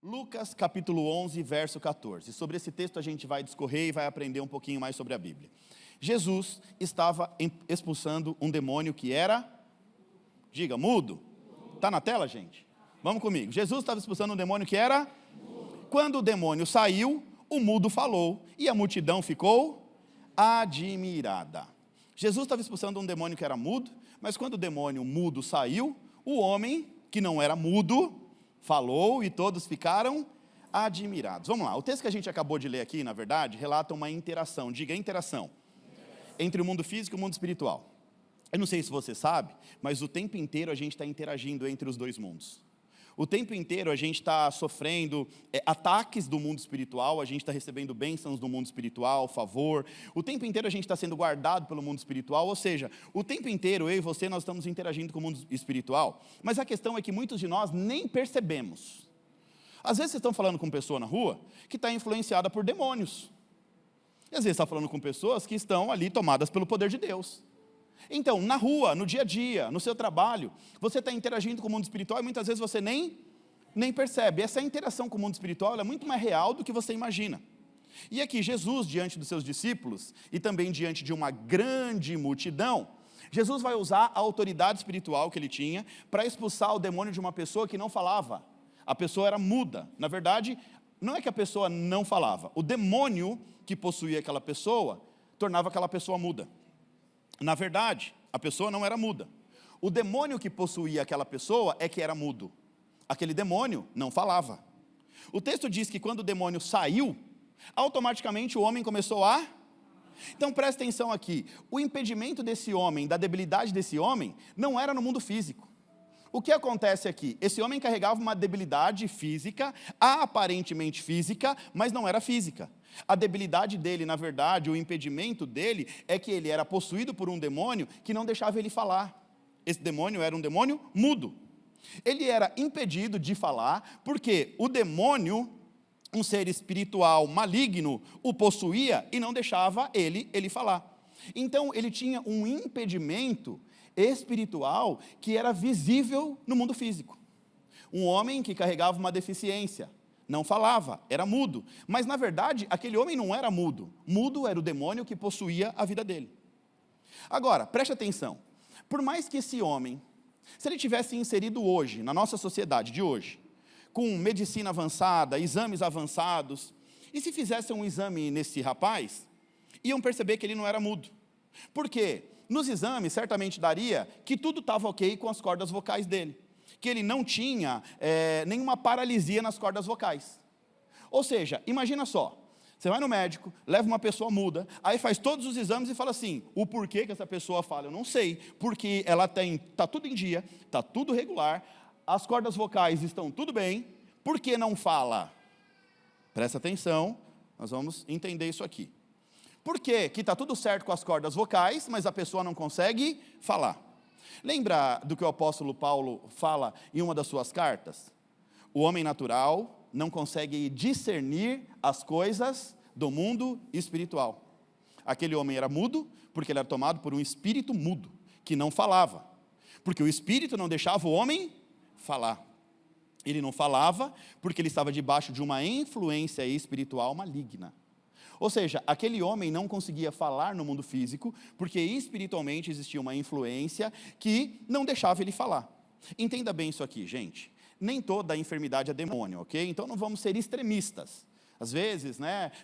Lucas capítulo 11, verso 14. Sobre esse texto a gente vai discorrer e vai aprender um pouquinho mais sobre a Bíblia. Jesus estava expulsando um demônio que era, diga, mudo. Está na tela, gente? Vamos comigo. Jesus estava expulsando um demônio que era mudo. Quando o demônio saiu, o mudo falou e a multidão ficou admirada. Jesus estava expulsando um demônio que era mudo, mas quando o demônio mudo saiu, o homem que não era mudo falou e todos ficaram admirados. Vamos lá, o texto que a gente acabou de ler aqui, na verdade, relata uma interação, diga interação, entre o mundo físico e o mundo espiritual. Eu não sei se você sabe, mas o tempo inteiro a gente está interagindo entre os dois mundos. O tempo inteiro a gente está sofrendo ataques do mundo espiritual, a gente está recebendo bênçãos do mundo espiritual, favor. O tempo inteiro a gente está sendo guardado pelo mundo espiritual, ou seja, o tempo inteiro eu e você nós estamos interagindo com o mundo espiritual. Mas a questão é que muitos de nós nem percebemos. Às vezes vocês estão falando com pessoa na rua que está influenciada por demônios. E às vezes está falando com pessoas que estão ali tomadas pelo poder de Deus. Então, na rua, no dia a dia, no seu trabalho, você está interagindo com o mundo espiritual e muitas vezes você nem percebe. Essa interação com o mundo espiritual é muito mais real do que você imagina. E aqui, Jesus, diante dos seus discípulos e também diante de uma grande multidão, Jesus vai usar a autoridade espiritual que ele tinha para expulsar o demônio de uma pessoa que não falava. A pessoa era muda. Na verdade, não é que a pessoa não falava. O demônio que possuía aquela pessoa tornava aquela pessoa muda. Na verdade, a pessoa não era muda. O demônio que possuía aquela pessoa é que era mudo. Aquele demônio não falava. O texto diz que quando o demônio saiu, automaticamente o homem começou a... Então presta atenção aqui. O impedimento desse homem, da debilidade desse homem, não era no mundo físico. O que acontece aqui? Esse homem carregava uma debilidade física, aparentemente física, mas não era física. A debilidade dele, na verdade, o impedimento dele é que ele era possuído por um demônio que não deixava ele falar. Esse demônio era um demônio mudo. Ele era impedido de falar porque o demônio, um ser espiritual maligno, o possuía e não deixava ele falar. Então ele tinha um impedimento espiritual que era visível no mundo físico. Um homem que carregava uma deficiência, não falava, era mudo. Mas, na verdade, aquele homem não era mudo. Mudo era o demônio que possuía a vida dele. Agora, preste atenção. Por mais que esse homem, se ele tivesse inserido hoje, na nossa sociedade de hoje, com medicina avançada, exames avançados, e se fizessem um exame nesse rapaz, iam perceber que ele não era mudo. Por quê? Nos exames, certamente daria que tudo estava ok com as cordas vocais dele. Que ele não tinha nenhuma paralisia nas cordas vocais. Ou seja, imagina só, você vai no médico, leva uma pessoa muda, aí faz todos os exames e fala assim, o porquê que essa pessoa fala, eu não sei, porque ela está tudo em dia, está tudo regular, as cordas vocais estão tudo bem, por que não fala? Presta atenção, nós vamos entender isso aqui. Por que está tudo certo com as cordas vocais, mas a pessoa não consegue falar? Lembra do que o apóstolo Paulo fala em uma das suas cartas? O homem natural não consegue discernir as coisas do mundo espiritual. Aquele homem era mudo porque ele era tomado por um espírito mudo, que não falava. Porque o espírito não deixava o homem falar. Ele não falava porque ele estava debaixo de uma influência espiritual maligna. Ou seja, aquele homem não conseguia falar no mundo físico, porque espiritualmente existia uma influência que não deixava ele falar. Entenda bem isso aqui, gente. Nem toda enfermidade é demônio, ok? Então não vamos ser extremistas. Às vezes,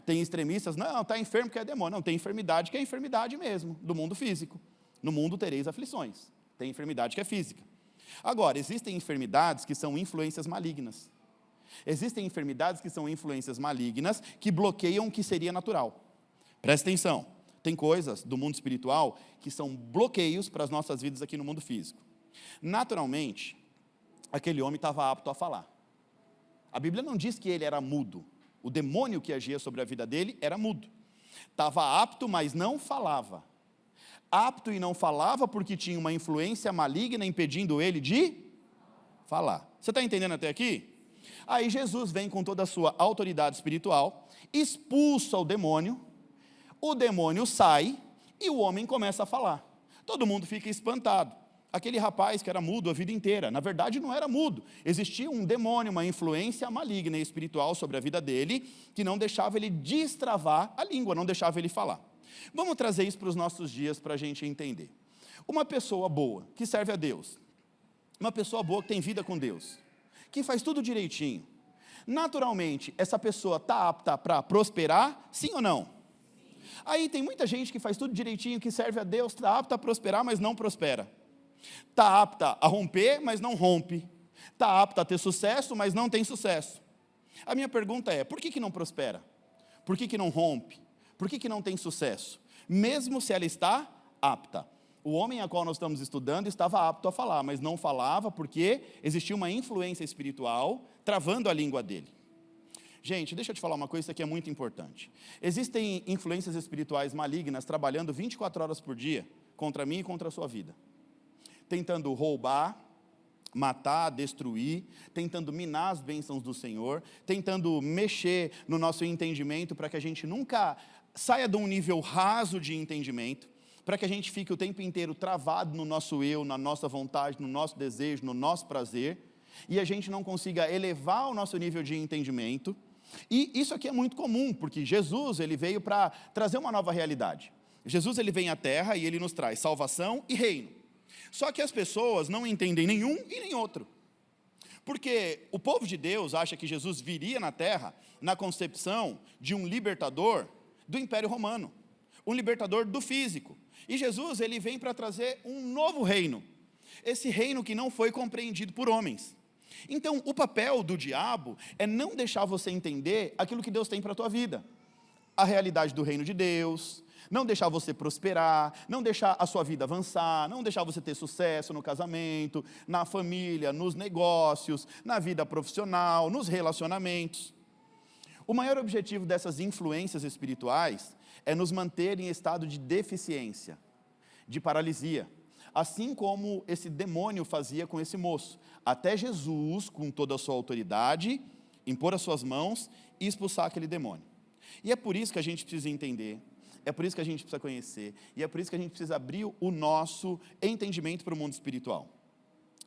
tem extremistas, não, está enfermo que é demônio. Não, tem enfermidade que é enfermidade mesmo, do mundo físico. No mundo tereis aflições. Tem enfermidade que é física. Agora, existem enfermidades que são influências malignas. Existem enfermidades que são influências malignas que bloqueiam o que seria natural. Presta atenção, tem coisas do mundo espiritual que são bloqueios para as nossas vidas aqui no mundo físico. Naturalmente, aquele homem estava apto a falar. A Bíblia não diz que ele era mudo. O demônio que agia sobre a vida dele era mudo. Estava apto, mas não falava. Apto e não falava porque tinha uma influência maligna impedindo ele de falar. Você está entendendo até aqui? Aí Jesus vem com toda a sua autoridade espiritual, expulsa o demônio sai e o homem começa a falar. Todo mundo fica espantado. Aquele rapaz que era mudo a vida inteira, na verdade não era mudo. Existia um demônio, uma influência maligna e espiritual sobre a vida dele, que não deixava ele destravar a língua, não deixava ele falar. Vamos trazer isso para os nossos dias para a gente entender. Uma pessoa boa, que serve a Deus, uma pessoa boa que tem vida com Deus, que faz tudo direitinho, naturalmente, essa pessoa está apta para prosperar, sim ou não? Aí tem muita gente que faz tudo direitinho, que serve a Deus, está apta a prosperar, mas não prospera. Está apta a romper, mas não rompe. Está apta a ter sucesso, mas não tem sucesso. A minha pergunta é, por que não prospera? Por que não rompe? Por que não tem sucesso? Mesmo se ela está apta. O homem a qual nós estamos estudando estava apto a falar, mas não falava porque existia uma influência espiritual travando a língua dele. Gente, deixa eu te falar uma coisa, isso aqui é muito importante. Existem influências espirituais malignas trabalhando 24 horas por dia contra mim e contra a sua vida. Tentando roubar, matar, destruir, tentando minar as bênçãos do Senhor, tentando mexer no nosso entendimento para que a gente nunca saia de um nível raso de entendimento, para que a gente fique o tempo inteiro travado no nosso eu, na nossa vontade, no nosso desejo, no nosso prazer, e a gente não consiga elevar o nosso nível de entendimento. E isso aqui é muito comum, porque Jesus ele veio para trazer uma nova realidade. Jesus ele vem à Terra e ele nos traz salvação e reino. Só que as pessoas não entendem nenhum e nem outro. Porque o povo de Deus acha que Jesus viria na Terra na concepção de um libertador do Império Romano, um libertador do físico. E Jesus ele vem para trazer um novo reino, esse reino que não foi compreendido por homens. Então, o papel do diabo é não deixar você entender aquilo que Deus tem para a tua vida, a realidade do reino de Deus, não deixar você prosperar, não deixar a sua vida avançar, não deixar você ter sucesso no casamento, na família, nos negócios, na vida profissional, nos relacionamentos. O maior objetivo dessas influências espirituais é nos manter em estado de deficiência, de paralisia, assim como esse demônio fazia com esse moço, até Jesus, com toda a sua autoridade, impor as suas mãos e expulsar aquele demônio. E é por isso que a gente precisa entender, é por isso que a gente precisa conhecer, e é por isso que a gente precisa abrir o nosso entendimento para o mundo espiritual.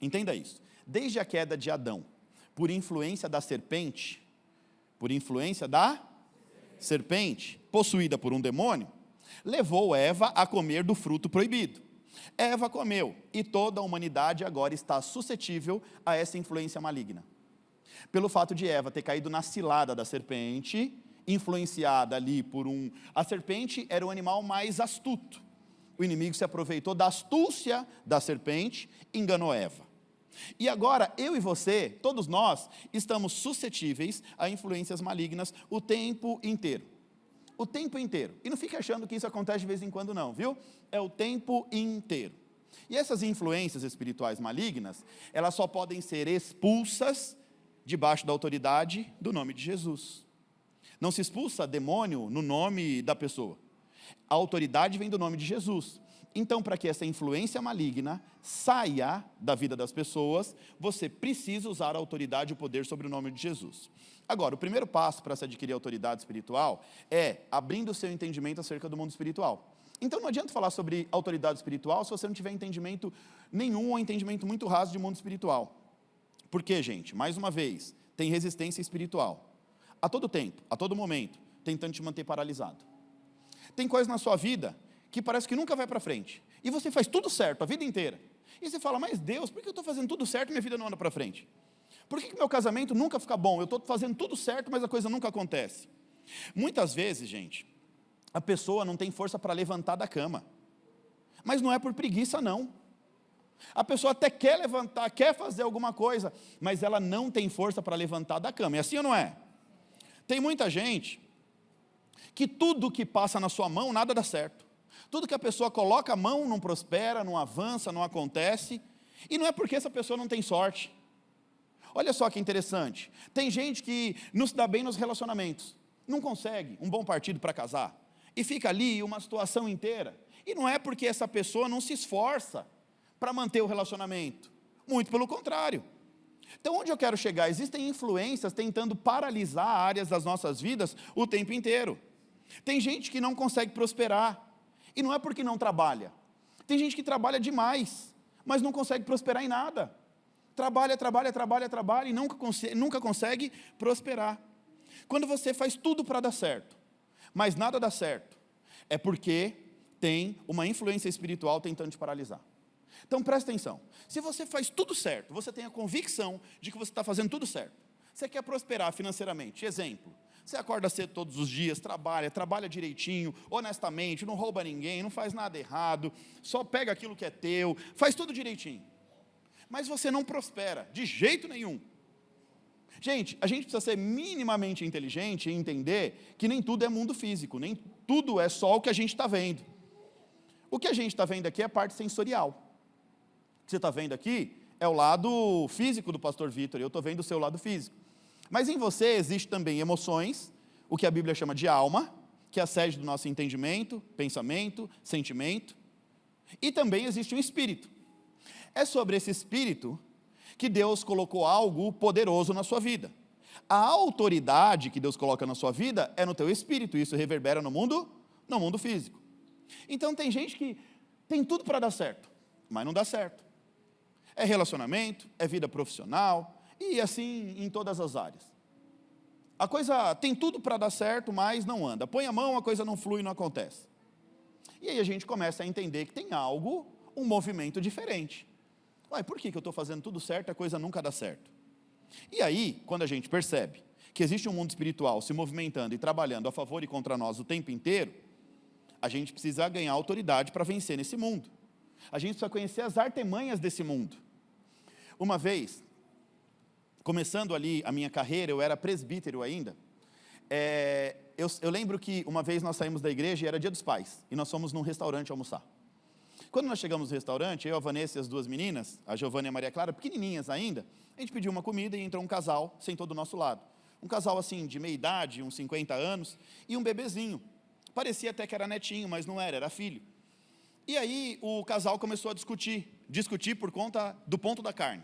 Entenda isso. Desde a queda de Adão, por influência da serpente, possuída por um demônio, levou Eva a comer do fruto proibido. Eva comeu, e toda a humanidade agora está suscetível a essa influência maligna. Pelo fato de Eva ter caído na cilada da serpente, influenciada ali por A serpente era o animal mais astuto. O inimigo se aproveitou da astúcia da serpente, enganou Eva. E agora, eu e você, todos nós, estamos suscetíveis a influências malignas o tempo inteiro. O tempo inteiro. E não fique achando que isso acontece de vez em quando não, viu? É o tempo inteiro. E essas influências espirituais malignas, elas só podem ser expulsas debaixo da autoridade do nome de Jesus. Não se expulsa demônio no nome da pessoa. A autoridade vem do nome de Jesus. Então, para que essa influência maligna saia da vida das pessoas, você precisa usar a autoridade e o poder sobre o nome de Jesus. Agora, o primeiro passo para se adquirir autoridade espiritual é abrindo o seu entendimento acerca do mundo espiritual. Então, não adianta falar sobre autoridade espiritual se você não tiver entendimento nenhum ou entendimento muito raso de mundo espiritual. Por quê, gente? Mais uma vez, tem resistência espiritual. A todo tempo, a todo momento, tentando te manter paralisado. Tem coisas na sua vida que parece que nunca vai para frente. E você faz tudo certo a vida inteira. E você fala, mas Deus, por que eu estou fazendo tudo certo e minha vida não anda para frente? Por que meu casamento nunca fica bom? Eu estou fazendo tudo certo, mas a coisa nunca acontece. Muitas vezes, gente, a pessoa não tem força para levantar da cama. Mas não é por preguiça, não. A pessoa até quer levantar, quer fazer alguma coisa, mas ela não tem força para levantar da cama. É assim ou não é? Tem muita gente que tudo que passa na sua mão, nada dá certo. Tudo que a pessoa coloca a mão não prospera, não avança, não acontece. E não é porque essa pessoa não tem sorte. Olha só que interessante. Tem gente que não se dá bem nos relacionamentos. Não consegue um bom partido para casar. E fica ali uma situação inteira. E não é porque essa pessoa não se esforça para manter o relacionamento. Muito pelo contrário. Então, onde eu quero chegar? Existem influências tentando paralisar áreas das nossas vidas o tempo inteiro. Tem gente que não consegue prosperar. E não é porque não trabalha. Tem gente que trabalha demais, mas não consegue prosperar em nada. Trabalha e nunca consegue prosperar. Quando você faz tudo para dar certo, mas nada dá certo, é porque tem uma influência espiritual tentando te paralisar. Então presta atenção, se você faz tudo certo, você tem a convicção de que você está fazendo tudo certo, você quer prosperar financeiramente, exemplo, você acorda cedo todos os dias, trabalha direitinho, honestamente, não rouba ninguém, não faz nada errado, só pega aquilo que é teu, faz tudo direitinho, mas você não prospera, de jeito nenhum. Gente, a gente precisa ser minimamente inteligente e entender que nem tudo é mundo físico, nem tudo é só o que a gente está vendo. O que a gente está vendo aqui é a parte sensorial. O que você está vendo aqui é o lado físico do pastor Vitor, e eu estou vendo o seu lado físico. Mas em você existe também emoções, o que a Bíblia chama de alma, que é a sede do nosso entendimento, pensamento, sentimento, e também existe um espírito. É sobre esse espírito que Deus colocou algo poderoso na sua vida. A autoridade que Deus coloca na sua vida é no teu espírito, e isso reverbera no mundo físico. Então tem gente que tem tudo para dar certo, mas não dá certo. É relacionamento, é vida profissional, e assim em todas as áreas. A coisa tem tudo para dar certo, mas não anda. Põe a mão, a coisa não flui, não acontece. E aí a gente começa a entender que tem algo, um movimento diferente. Ué, por que eu estou fazendo tudo certo e a coisa nunca dá certo? E aí, quando a gente percebe que existe um mundo espiritual se movimentando e trabalhando a favor e contra nós o tempo inteiro, a gente precisa ganhar autoridade para vencer nesse mundo. A gente precisa conhecer as artimanhas desse mundo. Uma vez, começando ali a minha carreira, eu era presbítero ainda, eu lembro que uma vez nós saímos da igreja e era dia dos pais, e nós fomos num restaurante almoçar. Quando nós chegamos no restaurante, eu, a Vanessa e as duas meninas, a Giovana e a Maria Clara, pequenininhas ainda, a gente pediu uma comida e entrou um casal, sentou do nosso lado. Um casal assim, de meia idade, uns 50 anos, e um bebezinho. Parecia até que era netinho, mas não era filho. E aí o casal começou a discutir por conta do ponto da carne.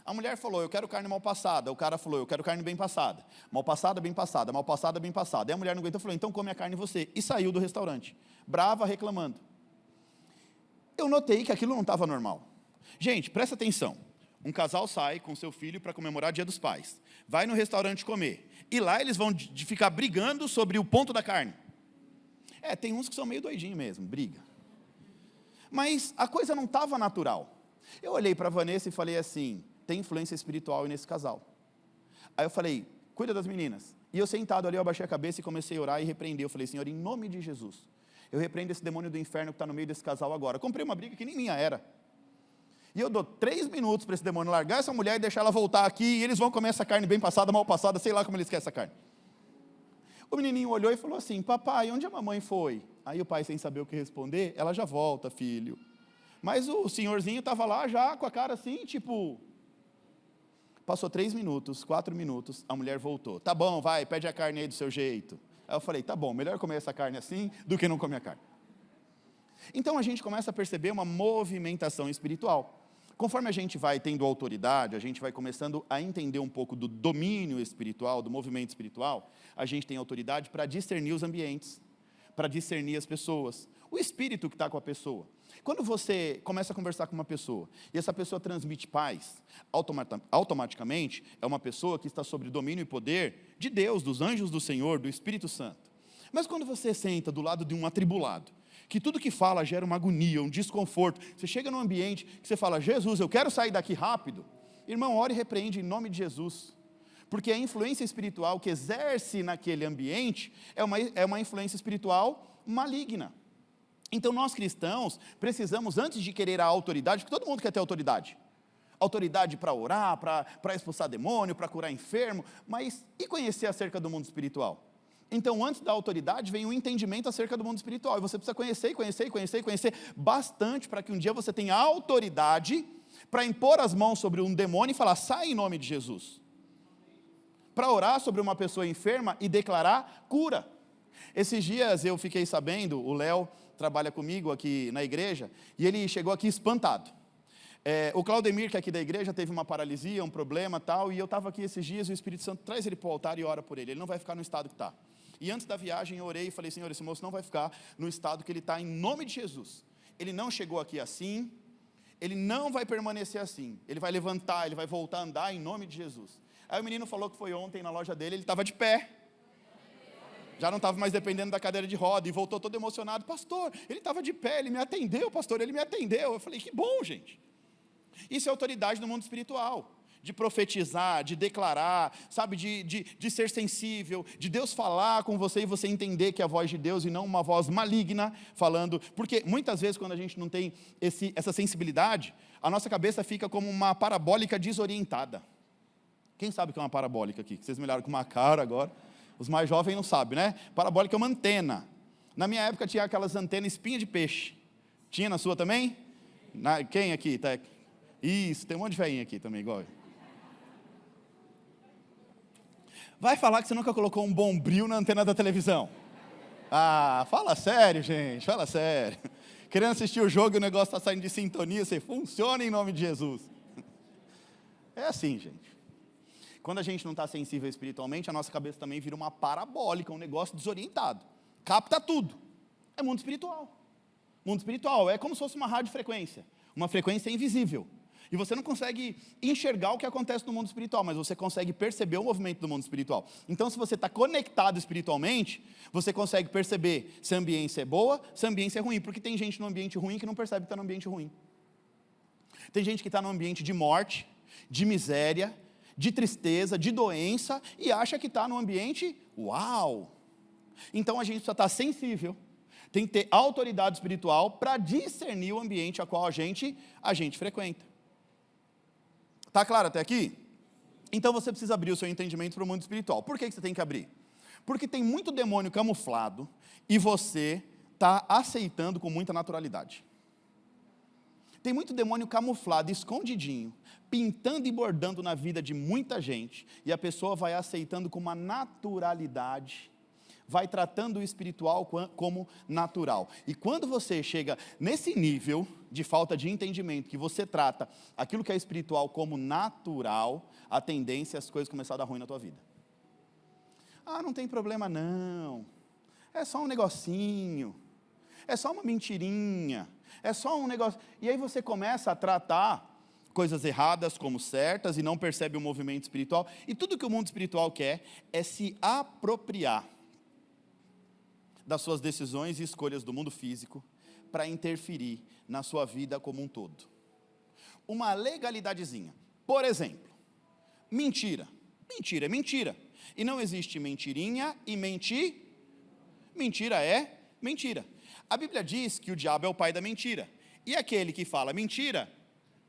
A mulher falou, eu quero carne mal passada. O cara falou, eu quero carne bem passada. Mal passada, bem passada. Mal passada, bem passada. E a mulher não aguentou e falou, então come a carne você. E saiu do restaurante, brava, reclamando. Eu notei que aquilo não estava normal. Gente, presta atenção. Um casal sai com seu filho para comemorar o Dia dos Pais. Vai no restaurante comer. E lá eles vão ficar brigando sobre o ponto da carne. Tem uns que são meio doidinhos mesmo, briga. Mas a coisa não estava natural. Eu olhei para a Vanessa e falei assim, tem influência espiritual nesse casal. Aí eu falei, cuida das meninas. E eu sentado ali, eu abaixei a cabeça e comecei a orar e repreender. Eu falei, Senhor, em nome de Jesus, eu repreendo esse demônio do inferno que está no meio desse casal agora. Comprei uma briga que nem minha era. E eu dou 3 minutos para esse demônio largar essa mulher e deixar ela voltar aqui, e eles vão comer essa carne bem passada, mal passada, sei lá como eles querem essa carne. O menininho olhou e falou assim, papai, onde a mamãe foi? Aí o pai, sem saber o que responder, ela já volta, filho. Mas o senhorzinho estava lá já com a cara assim, tipo... Passou 3 minutos, 4 minutos, a mulher voltou. Tá bom, vai, pede a carne aí do seu jeito. Aí eu falei, tá bom, melhor comer essa carne assim do que não comer a carne. Então a gente começa a perceber uma movimentação espiritual. Conforme a gente vai tendo autoridade, a gente vai começando a entender um pouco do domínio espiritual, do movimento espiritual, a gente tem autoridade para discernir os ambientes, para discernir as pessoas, o espírito que está com a pessoa. Quando você começa a conversar com uma pessoa, e essa pessoa transmite paz, automaticamente é uma pessoa que está sob domínio e poder de Deus, dos anjos do Senhor, do Espírito Santo. Mas quando você senta do lado de um atribulado, que tudo que fala gera uma agonia, um desconforto, você chega num ambiente que você fala, Jesus, eu quero sair daqui rápido, irmão, ore e repreende em nome de Jesus, porque a influência espiritual que exerce naquele ambiente é uma influência espiritual maligna. Então nós cristãos precisamos, antes de querer a autoridade, porque todo mundo quer ter autoridade para orar, para expulsar demônio, para curar enfermo, mas e conhecer acerca do mundo espiritual? Então, antes da autoridade, vem o entendimento acerca do mundo espiritual. E você precisa conhecer bastante para que um dia você tenha autoridade para impor as mãos sobre um demônio e falar, sai em nome de Jesus. Para orar sobre uma pessoa enferma e declarar cura. Esses dias eu fiquei sabendo, o Léo trabalha comigo aqui na igreja, e ele chegou aqui espantado. O Claudemir, que é aqui da igreja, teve uma paralisia, um problema tal, e eu estava aqui esses dias, o Espírito Santo traz ele para o altar e ora por ele não vai ficar no estado que está. E antes da viagem eu orei e falei, Senhor, esse moço não vai ficar no estado que ele está em nome de Jesus. Ele não chegou aqui assim, ele não vai permanecer assim. Ele vai levantar, ele vai voltar a andar em nome de Jesus. Aí o menino falou que foi ontem na loja dele, ele estava de pé. Já não estava mais dependendo da cadeira de roda, e voltou todo emocionado. Pastor, ele estava de pé, ele me atendeu, pastor, ele me atendeu. Eu falei, que bom, gente. Isso é autoridade no mundo espiritual. De profetizar, de declarar, sabe, de ser sensível, de Deus falar com você e você entender que é a voz de Deus e não uma voz maligna falando. Porque muitas vezes quando a gente não tem essa sensibilidade, a nossa cabeça fica como uma parabólica desorientada. Quem sabe o que é uma parabólica aqui? Vocês me olharam com uma cara agora. Os mais jovens não sabem, né? Parabólica é uma antena. Na minha época tinha aquelas antenas espinha de peixe. Tinha na sua também? Quem aqui? Tá? Isso, tem um monte de velhinha aqui também, igual. Vai falar que você nunca colocou um bombril na antena da televisão. Ah, fala sério, gente, fala sério. Querendo assistir o jogo e o negócio está saindo de sintonia, você funciona em nome de Jesus. É assim, gente. Quando a gente não está sensível espiritualmente, a nossa cabeça também vira uma parabólica, um negócio desorientado. Capta tudo. É mundo espiritual. Mundo espiritual é como se fosse uma radiofrequência. Uma frequência invisível. E você não consegue enxergar o que acontece no mundo espiritual, mas você consegue perceber o movimento do mundo espiritual. Então, se você está conectado espiritualmente, você consegue perceber se a ambiência é boa, se a ambiência é ruim. Porque tem gente no ambiente ruim que não percebe que está no ambiente ruim. Tem gente que está no ambiente de morte, de miséria, de tristeza, de doença, e acha que está no ambiente, uau! Então a gente precisa estar sensível, tem que ter autoridade espiritual para discernir o ambiente a qual a gente frequenta. Está claro até aqui? Então você precisa abrir o seu entendimento para o mundo espiritual. Por que você tem que abrir? Porque tem muito demônio camuflado, e você está aceitando com muita naturalidade. Tem muito demônio camuflado, escondidinho, pintando e bordando na vida de muita gente, e a pessoa vai aceitando com uma naturalidade, vai tratando o espiritual como natural. E quando você chega nesse nível de falta de entendimento, que você trata aquilo que é espiritual como natural, a tendência é as coisas começarem a dar ruim na tua vida. Ah, não tem problema não, é só um negocinho, é só uma mentirinha, é só um negócio. E aí você começa a tratar coisas erradas como certas e não percebe o movimento espiritual. E tudo que o mundo espiritual quer é se apropriar das suas decisões e escolhas do mundo físico para interferir na sua vida como um todo. Uma legalidadezinha. Por exemplo, mentira. Mentira é mentira. E não existe mentirinha e mentir. Mentira é mentira. A Bíblia diz que o diabo é o pai da mentira. E aquele que fala mentira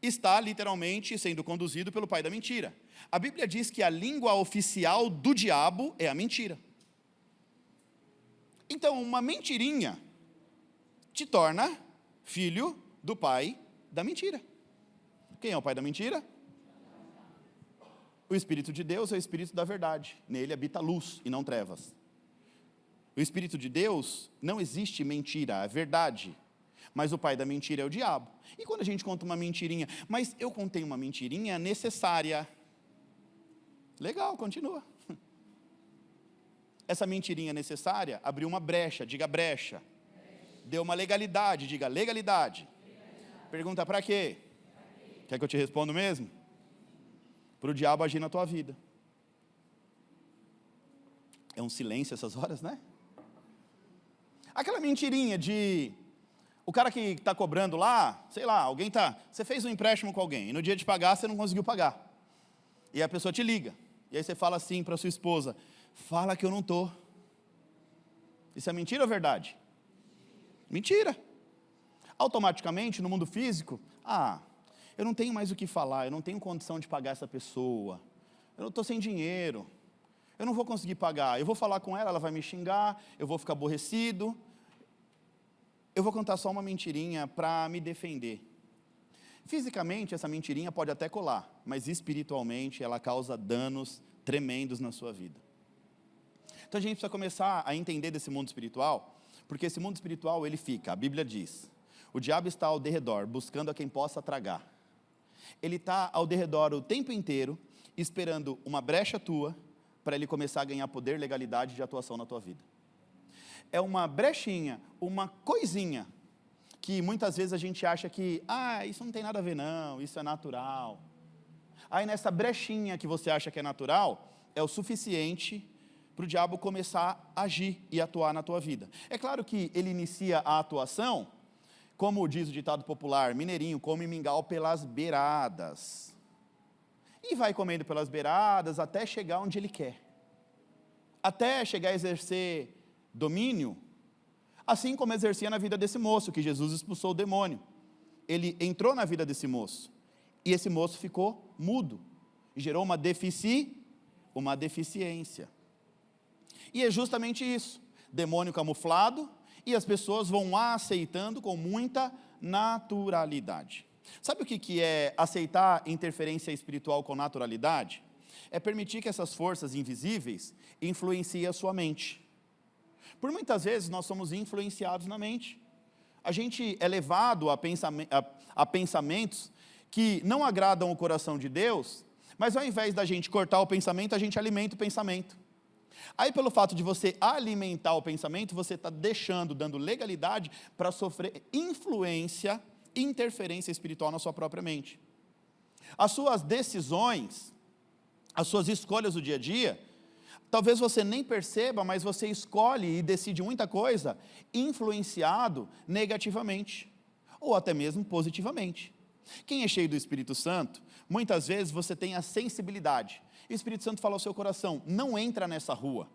está literalmente sendo conduzido pelo pai da mentira. A Bíblia diz que a língua oficial do diabo é a mentira. Então, uma mentirinha te torna filho do pai da mentira. Quem é o pai da mentira? O Espírito de Deus é o Espírito da verdade. Nele habita luz e não trevas. O Espírito de Deus, não existe mentira, é verdade. Mas o pai da mentira é o diabo. E quando a gente conta uma mentirinha, mas eu contei uma mentirinha necessária. Legal, continua. Essa mentirinha necessária abriu uma brecha, diga brecha. Deu uma legalidade, diga legalidade. Pergunta para quê? Quer que eu te responda mesmo? Para o diabo agir na tua vida. É um silêncio essas horas, né? Aquela mentirinha de... O cara que está cobrando lá, sei lá, você fez um empréstimo com alguém, e no dia de pagar você não conseguiu pagar. E a pessoa te liga, e aí você fala assim para sua esposa, fala que eu não estou. Isso é mentira ou verdade? Mentira. Automaticamente, no mundo físico, eu não tenho mais o que falar, eu não tenho condição de pagar essa pessoa, eu não estou sem dinheiro, eu não vou conseguir pagar, eu vou falar com ela, ela vai me xingar, eu vou ficar aborrecido, eu vou contar só uma mentirinha para me defender. Fisicamente, essa mentirinha pode até colar, mas espiritualmente ela causa danos tremendos na sua vida. Então a gente precisa começar a entender desse mundo espiritual, porque esse mundo espiritual ele fica, a Bíblia diz, o diabo está ao derredor, buscando a quem possa tragar. Ele está ao derredor o tempo inteiro, esperando uma brecha tua, para ele começar a ganhar poder, legalidade de atuação na tua vida. É uma brechinha, uma coisinha, que muitas vezes a gente acha que, isso não tem nada a ver não, isso é natural. Aí nessa brechinha que você acha que é natural, é o suficiente para o diabo começar a agir e atuar na tua vida. É claro que ele inicia a atuação, como diz o ditado popular, mineirinho come mingau pelas beiradas. E vai comendo pelas beiradas até chegar onde ele quer. Até chegar a exercer domínio, assim como exercia na vida desse moço, que Jesus expulsou o demônio. Ele entrou na vida desse moço, e esse moço ficou mudo, e gerou uma deficiência. E é justamente isso, demônio camuflado, e as pessoas vão aceitando com muita naturalidade. Sabe o que é aceitar interferência espiritual com naturalidade? É permitir que essas forças invisíveis influenciem a sua mente. Por muitas vezes nós somos influenciados na mente. A gente é levado a pensamentos que não agradam o coração de Deus, mas ao invés da gente cortar o pensamento, a gente alimenta o pensamento. Aí pelo fato de você alimentar o pensamento, você está dando legalidade para sofrer influência, interferência espiritual na sua própria mente. As suas decisões, as suas escolhas do dia a dia, talvez você nem perceba, mas você escolhe e decide muita coisa influenciado negativamente, ou até mesmo positivamente. Quem é cheio do Espírito Santo, muitas vezes você tem a sensibilidade. O Espírito Santo fala ao seu coração, não entra nessa rua.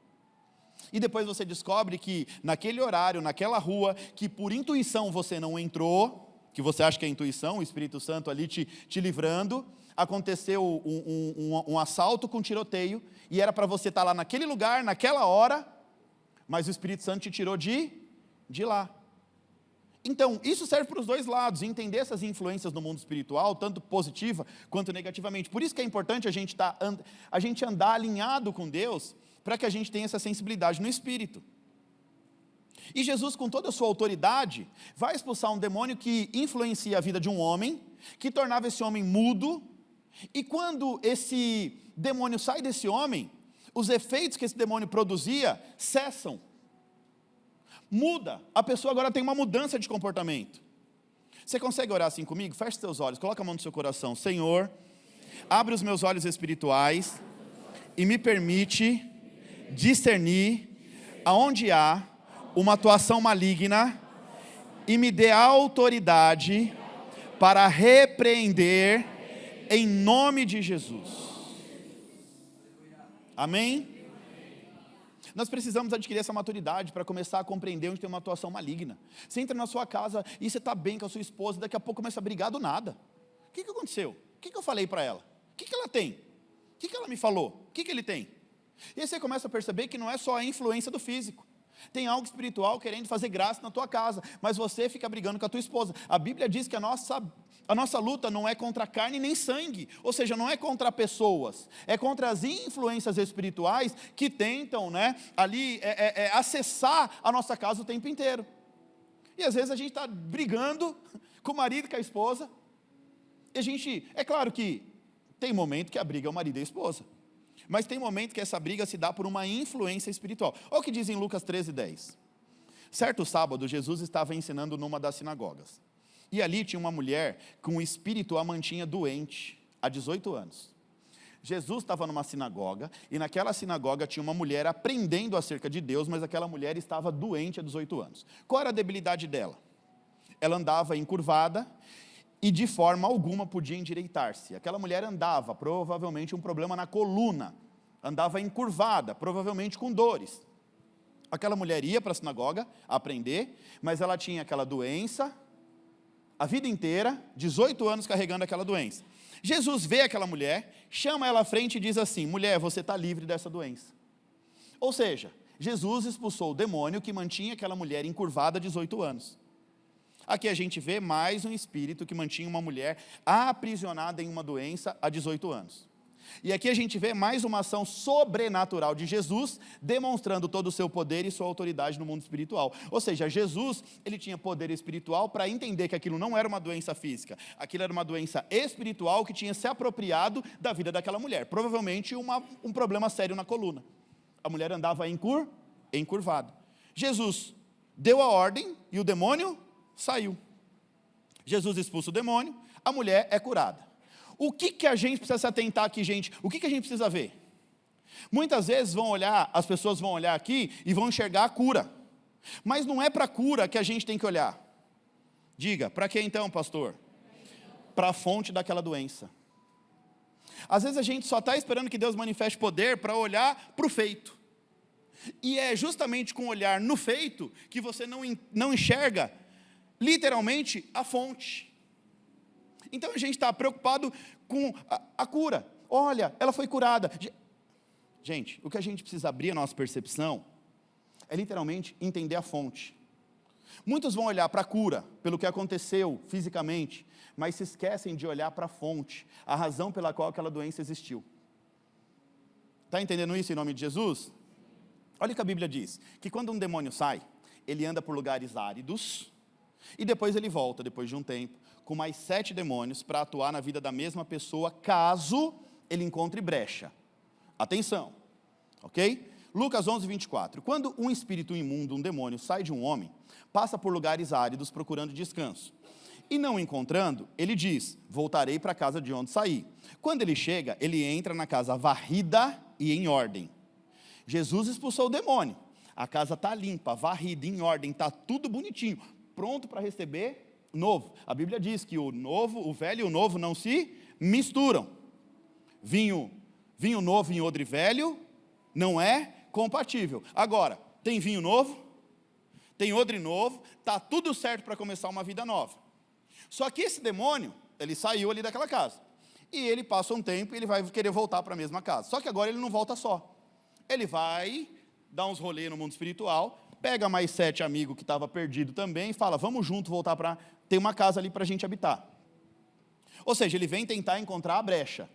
E depois você descobre que naquele horário, naquela rua, que por intuição você não entrou, que você acha que é intuição, o Espírito Santo ali te livrando, aconteceu um assalto com tiroteio, e era para você estar lá naquele lugar, naquela hora, mas o Espírito Santo te tirou de lá. Então, isso serve para os dois lados, entender essas influências no mundo espiritual, tanto positiva quanto negativamente. Por isso que é importante a gente andar alinhado com Deus, para que a gente tenha essa sensibilidade no Espírito. E Jesus, com toda a sua autoridade, vai expulsar um demônio que influencia a vida de um homem, que tornava esse homem mudo, e quando esse demônio sai desse homem, os efeitos que esse demônio produzia cessam. Muda, a pessoa agora tem uma mudança de comportamento. Você consegue orar assim comigo? Feche seus olhos, coloca a mão no seu coração. Senhor, abre os meus olhos espirituais e me permite discernir aonde há uma atuação maligna e me dê autoridade para repreender em nome de Jesus. Amém? Nós precisamos adquirir essa maturidade para começar a compreender onde tem uma atuação maligna. Você entra na sua casa e você está bem com a sua esposa, daqui a pouco começa a brigar do nada. O que aconteceu? O que eu falei para ela? O que ela tem? O que ela me falou? O que ele tem? E aí você começa a perceber que não é só a influência do físico. Tem algo espiritual querendo fazer graça na tua casa, mas você fica brigando com a tua esposa. A Bíblia diz que a nossa luta não é contra carne nem sangue, ou seja, não é contra pessoas, é contra as influências espirituais que tentam, ali acessar a nossa casa o tempo inteiro. E às vezes a gente está brigando com o marido e com a esposa, e é claro que tem momento que a briga é o marido e a esposa, mas tem momento que essa briga se dá por uma influência espiritual. Olha o que diz em Lucas 13:10. Certo sábado, Jesus estava ensinando numa das sinagogas. E ali tinha uma mulher com um espírito a mantinha doente, há 18 anos. Jesus estava numa sinagoga, e naquela sinagoga tinha uma mulher aprendendo acerca de Deus, mas aquela mulher estava doente há 18 anos. Qual era a debilidade dela? Ela andava encurvada, e de forma alguma podia endireitar-se. Aquela mulher andava, provavelmente um problema na coluna, andava encurvada, provavelmente com dores. Aquela mulher ia para a sinagoga aprender, mas ela tinha aquela doença, a vida inteira, 18 anos carregando aquela doença. Jesus vê aquela mulher, chama ela à frente e diz assim: mulher, você está livre dessa doença. Ou seja, Jesus expulsou o demônio que mantinha aquela mulher encurvada há 18 anos. Aqui a gente vê mais um espírito que mantinha uma mulher aprisionada em uma doença há 18 anos. E aqui a gente vê mais uma ação sobrenatural de Jesus, demonstrando todo o seu poder e sua autoridade no mundo espiritual. Ou seja, Jesus, ele tinha poder espiritual para entender que aquilo não era uma doença física, aquilo era uma doença espiritual que tinha se apropriado da vida daquela mulher. Provavelmente um problema sério na coluna. A mulher andava encurvada. Jesus deu a ordem e o demônio saiu. Jesus expulsa o demônio, a mulher é curada. O que a gente precisa se atentar aqui, gente? O que a gente precisa ver? Muitas vezes as pessoas vão olhar aqui e vão enxergar a cura. Mas não é para a cura que a gente tem que olhar. Diga, para que então, pastor? Para a fonte daquela doença. Às vezes a gente só está esperando que Deus manifeste poder para olhar para o feito. E é justamente com o olhar no feito que você não enxerga, literalmente, a fonte. Então a gente está preocupado com a cura. Olha, ela foi curada. Gente, o que a gente precisa abrir a nossa percepção é literalmente entender a fonte. Muitos vão olhar para a cura, pelo que aconteceu fisicamente, mas se esquecem de olhar para a fonte, a razão pela qual aquela doença existiu. Está entendendo isso em nome de Jesus? Olha o que a Bíblia diz, que quando um demônio sai, ele anda por lugares áridos, e depois ele volta, depois de um tempo, com mais 7 demônios, para atuar na vida da mesma pessoa, caso ele encontre brecha. Atenção, ok? Lucas 11, 24. Quando um espírito imundo, um demônio, sai de um homem, passa por lugares áridos procurando descanso. E não encontrando, ele diz, voltarei para a casa de onde saí. Quando ele chega, ele entra na casa varrida e em ordem. Jesus expulsou o demônio. A casa está limpa, varrida, em ordem, está tudo bonitinho, pronto para receber novo. A Bíblia diz que o velho e o novo não se misturam. Vinho novo em odre velho não é compatível. Agora, tem vinho novo, tem odre novo, está tudo certo para começar uma vida nova. Só que esse demônio, ele saiu ali daquela casa. E ele passa um tempo e ele vai querer voltar para a mesma casa. Só que agora ele não volta só. Ele vai dar uns rolês no mundo espiritual, pega mais 7 amigos que estavam perdidos também e fala, vamos junto voltar para... Tem uma casa ali para a gente habitar. Ou seja, ele vem tentar encontrar a brecha.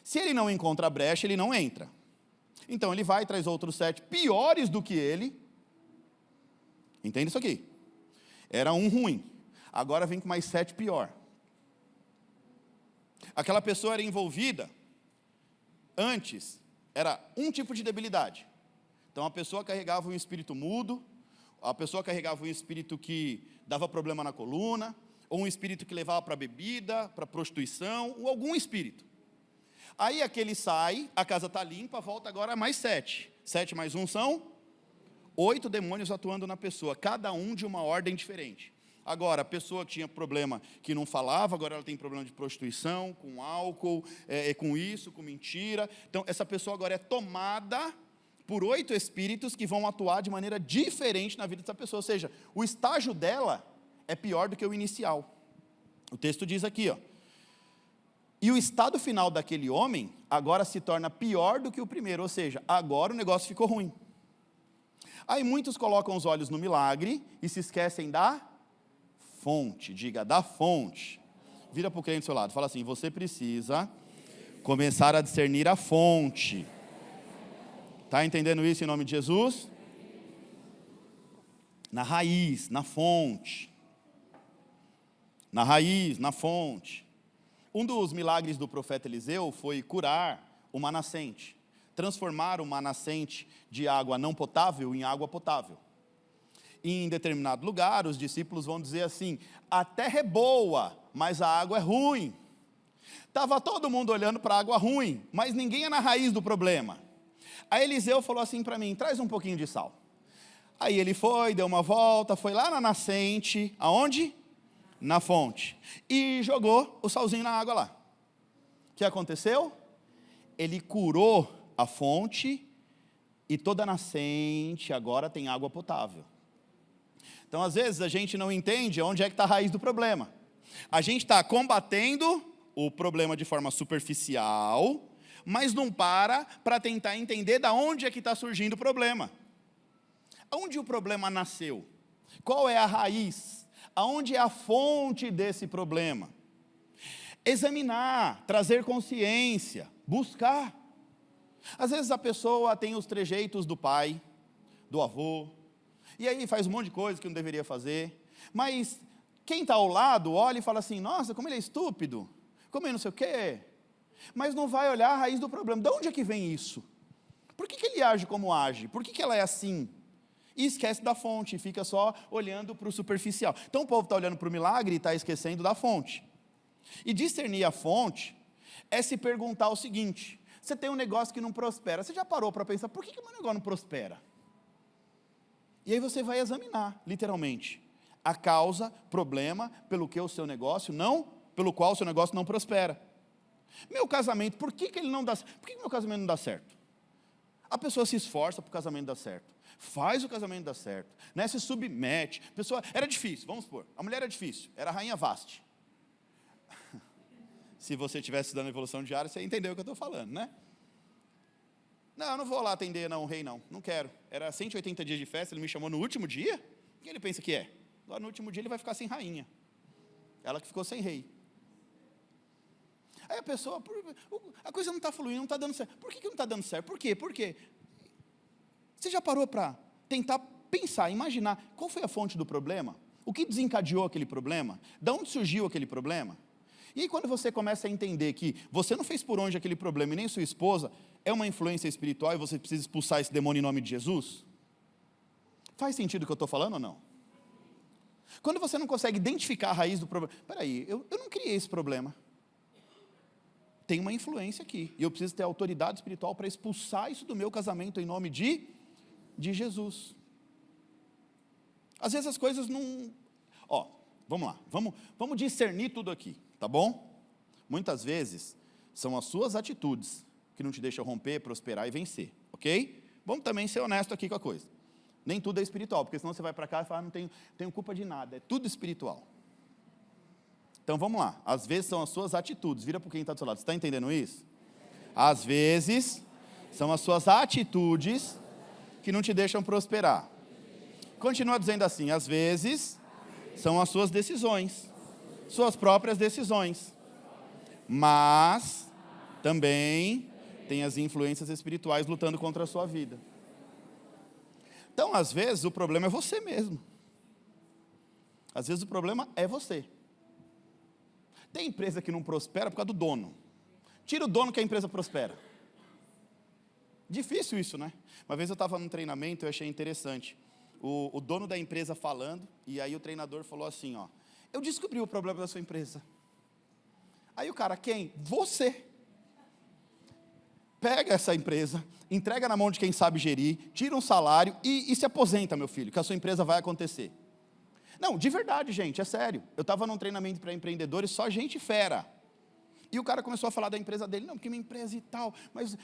Se ele não encontra a brecha, ele não entra. Então ele vai e traz outros 7 piores do que ele. Entende isso aqui? Era um ruim. Agora vem com mais 7 pior. Aquela pessoa era envolvida, antes, era um tipo de debilidade. Então a pessoa carregava um espírito mudo, a pessoa carregava um espírito que dava problema na coluna, ou um espírito que levava para bebida, para prostituição, ou algum espírito. Aí aquele sai, a casa está limpa, volta agora mais 7. 7 mais 1 são 8 demônios atuando na pessoa, cada um de uma ordem diferente. Agora, a pessoa que tinha problema que não falava, agora ela tem problema de prostituição, com álcool, com isso, com mentira. Então, essa pessoa agora é tomada por 8 espíritos que vão atuar de maneira diferente na vida dessa pessoa. Ou seja, o estágio dela é pior do que o inicial. O texto diz aqui, ó. E o estado final daquele homem agora se torna pior do que o primeiro. Ou seja, agora o negócio ficou ruim. Aí muitos colocam os olhos no milagre e se esquecem da fonte. Diga, da fonte. Vira para o crente do seu lado, fala assim, você precisa começar a discernir a fonte. Está entendendo isso em nome de Jesus? Na raiz, na fonte. Na raiz, na fonte. Um dos milagres do profeta Eliseu foi curar uma nascente. Transformar uma nascente de água não potável em água potável. Em determinado lugar, os discípulos vão dizer assim, a terra é boa, mas a água é ruim. Estava todo mundo olhando para a água ruim, mas ninguém é na raiz do problema. Aí Eliseu falou assim para mim, traz um pouquinho de sal. Aí ele foi, deu uma volta, foi lá na nascente, aonde? Na fonte. E jogou o salzinho na água lá. O que aconteceu? Ele curou a fonte e toda a nascente agora tem água potável. Então, às vezes, a gente não entende onde é que está a raiz do problema. A gente está combatendo o problema de forma superficial, mas não para tentar entender de onde é que está surgindo o problema. Onde o problema nasceu? Qual é a raiz? Aonde é a fonte desse problema? Examinar, trazer consciência, buscar. Às vezes a pessoa tem os trejeitos do pai, do avô, e aí faz um monte de coisa que não deveria fazer, mas quem está ao lado olha e fala assim, nossa, como ele é estúpido, como ele não sei o quê, mas não vai olhar a raiz do problema. De onde é que vem isso? Por que ele age como age? Por que ela é assim? E esquece da fonte, fica só olhando para o superficial. Então o povo está olhando para o milagre e está esquecendo da fonte. E discernir a fonte é se perguntar o seguinte: você tem um negócio que não prospera, você já parou para pensar, por que o meu negócio não prospera? E aí você vai examinar, literalmente, a causa, problema, pelo qual o seu negócio não prospera. Meu casamento, por que ele não dá certo? Por que meu casamento não dá certo? A pessoa se esforça para o casamento dar certo, faz o casamento dar certo, né? Se submete. A pessoa, era difícil, vamos supor, a mulher era difícil, era a rainha Vasti. Se você estivesse estudando evolução diária, você entendeu o que eu estou falando, né? Não, eu não vou lá atender não, o rei não quero. Era 180 dias de festa, ele me chamou no último dia, o que ele pensa que é? Lá no último dia ele vai ficar sem rainha, ela que ficou sem rei. Aí a pessoa, a coisa não está fluindo, não está dando certo. Por que não está dando certo? Por quê? Por quê? Você já parou para tentar pensar, imaginar qual foi a fonte do problema? O que desencadeou aquele problema? De onde surgiu aquele problema? E aí quando você começa a entender que você não fez por onde aquele problema e nem sua esposa é uma influência espiritual e você precisa expulsar esse demônio em nome de Jesus, faz sentido o que eu estou falando ou não? Quando você não consegue identificar a raiz do problema, peraí, eu não criei esse problema. Tem uma influência aqui, e eu preciso ter autoridade espiritual para expulsar isso do meu casamento em nome de Jesus. Às vezes as coisas não... vamos lá, vamos discernir tudo aqui, tá bom? Muitas vezes são as suas atitudes que não te deixam romper, prosperar e vencer, ok? Vamos também ser honesto aqui com a coisa. Nem tudo é espiritual, porque senão você vai para cá e fala, não tenho culpa de nada, é tudo espiritual. Então vamos lá, às vezes são as suas atitudes, vira para quem está do seu lado, você está entendendo isso? Às vezes são as suas atitudes que não te deixam prosperar. Continua dizendo assim, às vezes são as suas decisões, suas próprias decisões, mas também tem as influências espirituais lutando contra a sua vida. Então às vezes o problema é você mesmo, às vezes o problema é você. Tem empresa que não prospera por causa do dono. Tira o dono que a empresa prospera. Difícil isso, né? Uma vez eu estava num treinamento, eu achei interessante. O dono da empresa falando, e aí o treinador falou assim, eu descobri o problema da sua empresa. Aí o cara, quem? Você. Pega essa empresa, entrega na mão de quem sabe gerir, tira um salário e se aposenta, meu filho, que a sua empresa vai acontecer. Não, de verdade, gente, é sério. Eu estava num treinamento para empreendedores, só gente fera. E o cara começou a falar da empresa dele, não, porque minha empresa e tal, mas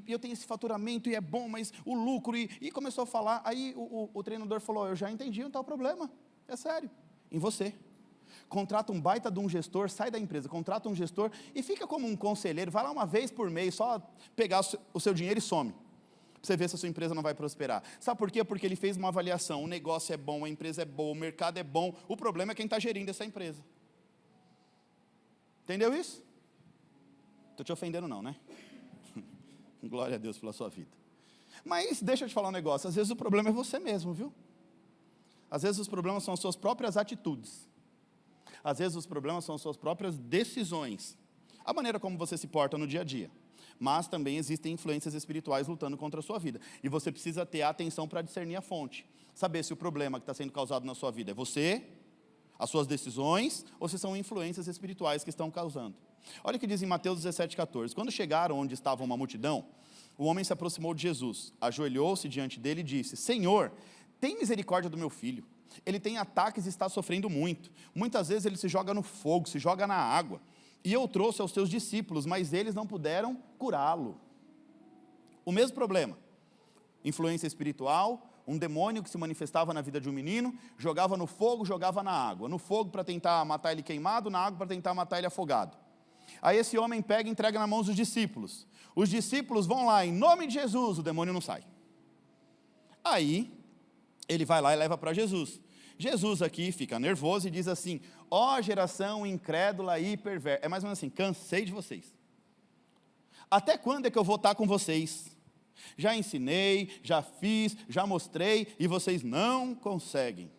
eu tenho esse faturamento e é bom, mas o lucro, e começou a falar. Aí o treinador falou, eu já entendi onde está o problema, é sério, em você. Contrata um baita de um gestor, sai da empresa, contrata um gestor e fica como um conselheiro, vai lá uma vez por mês, só pegar o seu dinheiro e some. Você vê se a sua empresa não vai prosperar. Sabe por quê? Porque ele fez uma avaliação, o negócio é bom, a empresa é boa, o mercado é bom, o problema é quem está gerindo essa empresa. Entendeu isso? Estou te ofendendo não, né? Glória a Deus pela sua vida. Mas deixa eu te falar um negócio, às vezes o problema é você mesmo, viu? Às vezes os problemas são as suas próprias atitudes. Às vezes os problemas são as suas próprias decisões. A maneira como você se porta no dia a dia. Mas também existem influências espirituais lutando contra a sua vida. E você precisa ter atenção para discernir a fonte. Saber se o problema que está sendo causado na sua vida é você, as suas decisões, ou se são influências espirituais que estão causando. Olha o que diz em Mateus 17,14. Quando chegaram onde estava uma multidão, o homem se aproximou de Jesus, ajoelhou-se diante dele e disse, Senhor, tem misericórdia do meu filho. Ele tem ataques e está sofrendo muito. Muitas vezes ele se joga no fogo, se joga na água. E eu trouxe aos seus discípulos, mas eles não puderam curá-lo. O mesmo problema. Influência espiritual, um demônio que se manifestava na vida de um menino, jogava no fogo, jogava na água. No fogo para tentar matar ele queimado, na água para tentar matar ele afogado. Aí esse homem pega e entrega na mão dos discípulos. Os discípulos vão lá, em nome de Jesus, o demônio não sai. Aí, ele vai lá e leva para Jesus. Jesus aqui fica nervoso e diz assim, ó geração incrédula e perversa. É mais ou menos assim, cansei de vocês. Até quando é que eu vou estar com vocês? Já ensinei, já fiz, já mostrei e vocês não conseguem.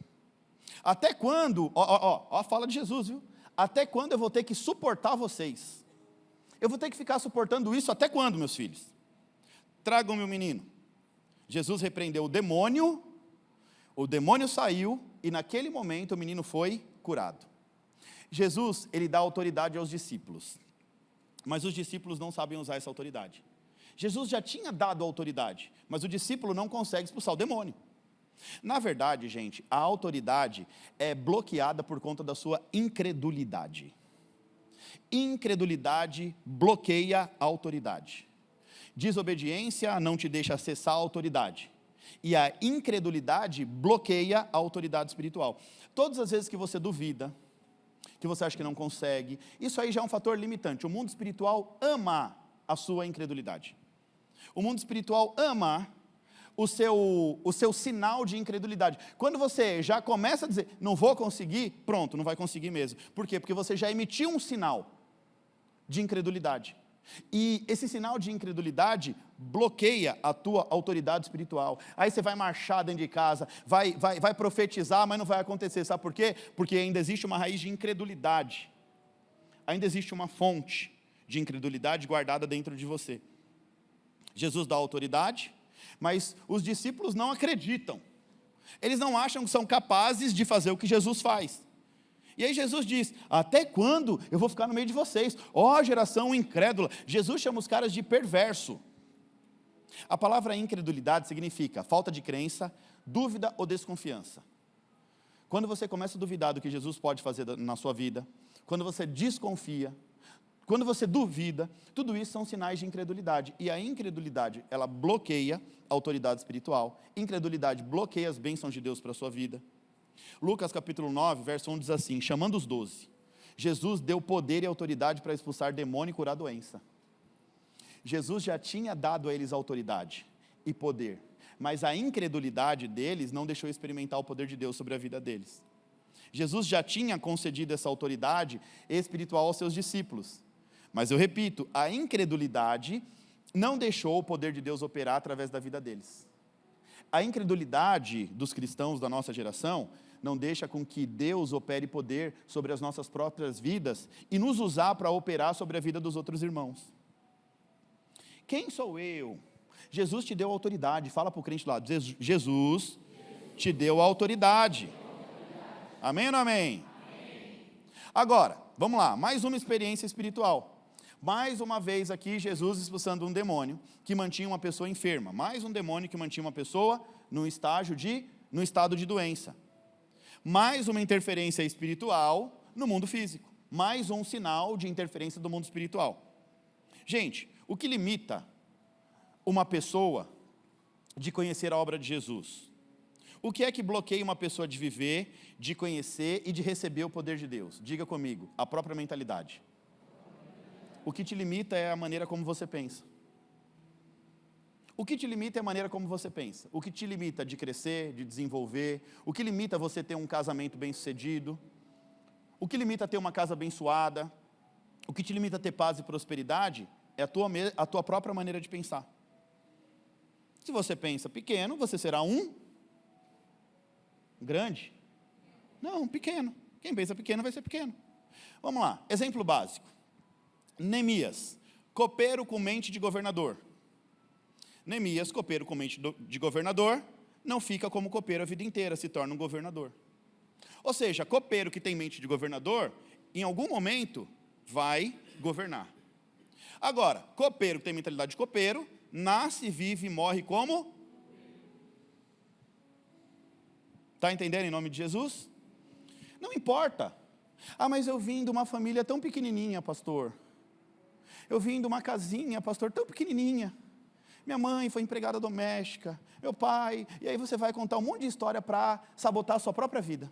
Até quando, ó a fala de Jesus, viu? Até quando eu vou ter que suportar vocês? Eu vou ter que ficar suportando isso até quando, meus filhos? Tragam meu menino. Jesus repreendeu o demônio, O demônio saiu e naquele momento o menino foi curado. Jesus, ele dá autoridade aos discípulos, mas os discípulos não sabem usar essa autoridade. Jesus já tinha dado autoridade, mas o discípulo não consegue expulsar o demônio. Na verdade, gente, a autoridade é bloqueada por conta da sua incredulidade. Incredulidade bloqueia a autoridade. Desobediência não te deixa acessar a autoridade. E a incredulidade bloqueia a autoridade espiritual. Todas as vezes que você duvida, que você acha que não consegue, isso aí já é um fator limitante. O mundo espiritual ama a sua incredulidade. O mundo espiritual ama o seu sinal de incredulidade. Quando você já começa a dizer, não vou conseguir, pronto, não vai conseguir mesmo. Por quê? Porque você já emitiu um sinal de incredulidade. E esse sinal de incredulidade bloqueia a tua autoridade espiritual. Aí você vai marchar dentro de casa, vai profetizar, mas não vai acontecer. Sabe por quê? Porque ainda existe uma raiz de incredulidade. Ainda existe uma fonte de incredulidade guardada dentro de você. Jesus dá autoridade, mas os discípulos não acreditam. Eles não acham que são capazes de fazer o que Jesus faz. E aí Jesus diz, até quando eu vou ficar no meio de vocês? Ó geração incrédula. Jesus chama os caras de perverso. A palavra incredulidade significa falta de crença, dúvida ou desconfiança. Quando você começa a duvidar do que Jesus pode fazer na sua vida, quando você desconfia, quando você duvida, tudo isso são sinais de incredulidade. E a incredulidade, ela bloqueia a autoridade espiritual. Incredulidade bloqueia as bênçãos de Deus para a sua vida. Lucas capítulo 9, verso 1 diz assim, chamando os 12, Jesus deu poder e autoridade para expulsar demônio e curar doença. Jesus já tinha dado a eles autoridade e poder, mas a incredulidade deles não deixou experimentar o poder de Deus sobre a vida deles. Jesus já tinha concedido essa autoridade espiritual aos seus discípulos, mas eu repito, a incredulidade não deixou o poder de Deus operar através da vida deles. A incredulidade dos cristãos da nossa geração não deixa com que Deus opere poder sobre as nossas próprias vidas e nos usar para operar sobre a vida dos outros irmãos. Quem sou eu? Jesus te deu autoridade. Fala para o crente lá, Jesus te deu autoridade. Amém ou não amém? Agora, vamos lá, mais uma experiência espiritual. Mais uma vez aqui, Jesus expulsando um demônio que mantinha uma pessoa enferma. Mais um demônio que mantinha uma pessoa no estado de doença. Mais uma interferência espiritual no mundo físico. Mais um sinal de interferência do mundo espiritual. Gente, o que limita uma pessoa de conhecer a obra de Jesus? O que é que bloqueia uma pessoa de viver, de conhecer e de receber o poder de Deus? Diga comigo, a própria mentalidade. O que te limita é a maneira como você pensa. O que te limita é a maneira como você pensa. O que te limita de crescer, de desenvolver. O que limita você ter um casamento bem-sucedido. O que limita ter uma casa abençoada. O que te limita ter paz e prosperidade é a tua própria maneira de pensar. Se você pensa pequeno, você será um grande. Não, pequeno. Quem pensa pequeno vai ser pequeno. Vamos lá, exemplo básico. Neemias, copeiro com mente de governador. Neemias, copeiro com mente de governador, não fica como copeiro a vida inteira, se torna um governador. Ou seja, copeiro que tem mente de governador, em algum momento, vai governar. Agora, copeiro que tem mentalidade de copeiro, nasce, vive e morre como? Está entendendo em nome de Jesus? Não importa. Ah, mas eu vim de uma família tão pequenininha, pastor. Eu vim de uma casinha, pastor, tão pequenininha. Minha mãe foi empregada doméstica, meu pai, e aí você vai contar um monte de história para sabotar a sua própria vida.